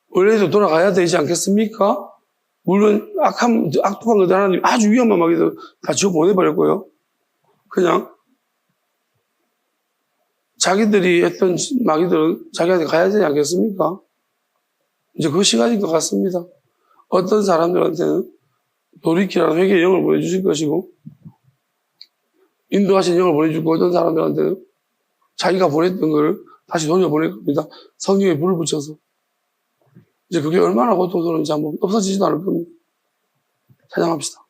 원래대로 돌아가야 되지 않겠습니까? 물론 악독한 것들 하나님 아주 위험한 마귀들 다 지워 보내버렸고요. 그냥 자기들이 했던 마귀들은 자기한테 가야 되지 않겠습니까? 이제 그 시간인 것 같습니다. 어떤 사람들한테는 돌이키라는 회개의 영을 보내주실 것이고 인도하신 영을 보내주고 어떤 사람들한테는 자기가 보냈던 것을 다시 돌려보낼 겁니다. 성령에 불을 붙여서. 이제 그게 얼마나 고통스러운지 한번 없어지지도 않을 겁니다. 찬양합시다.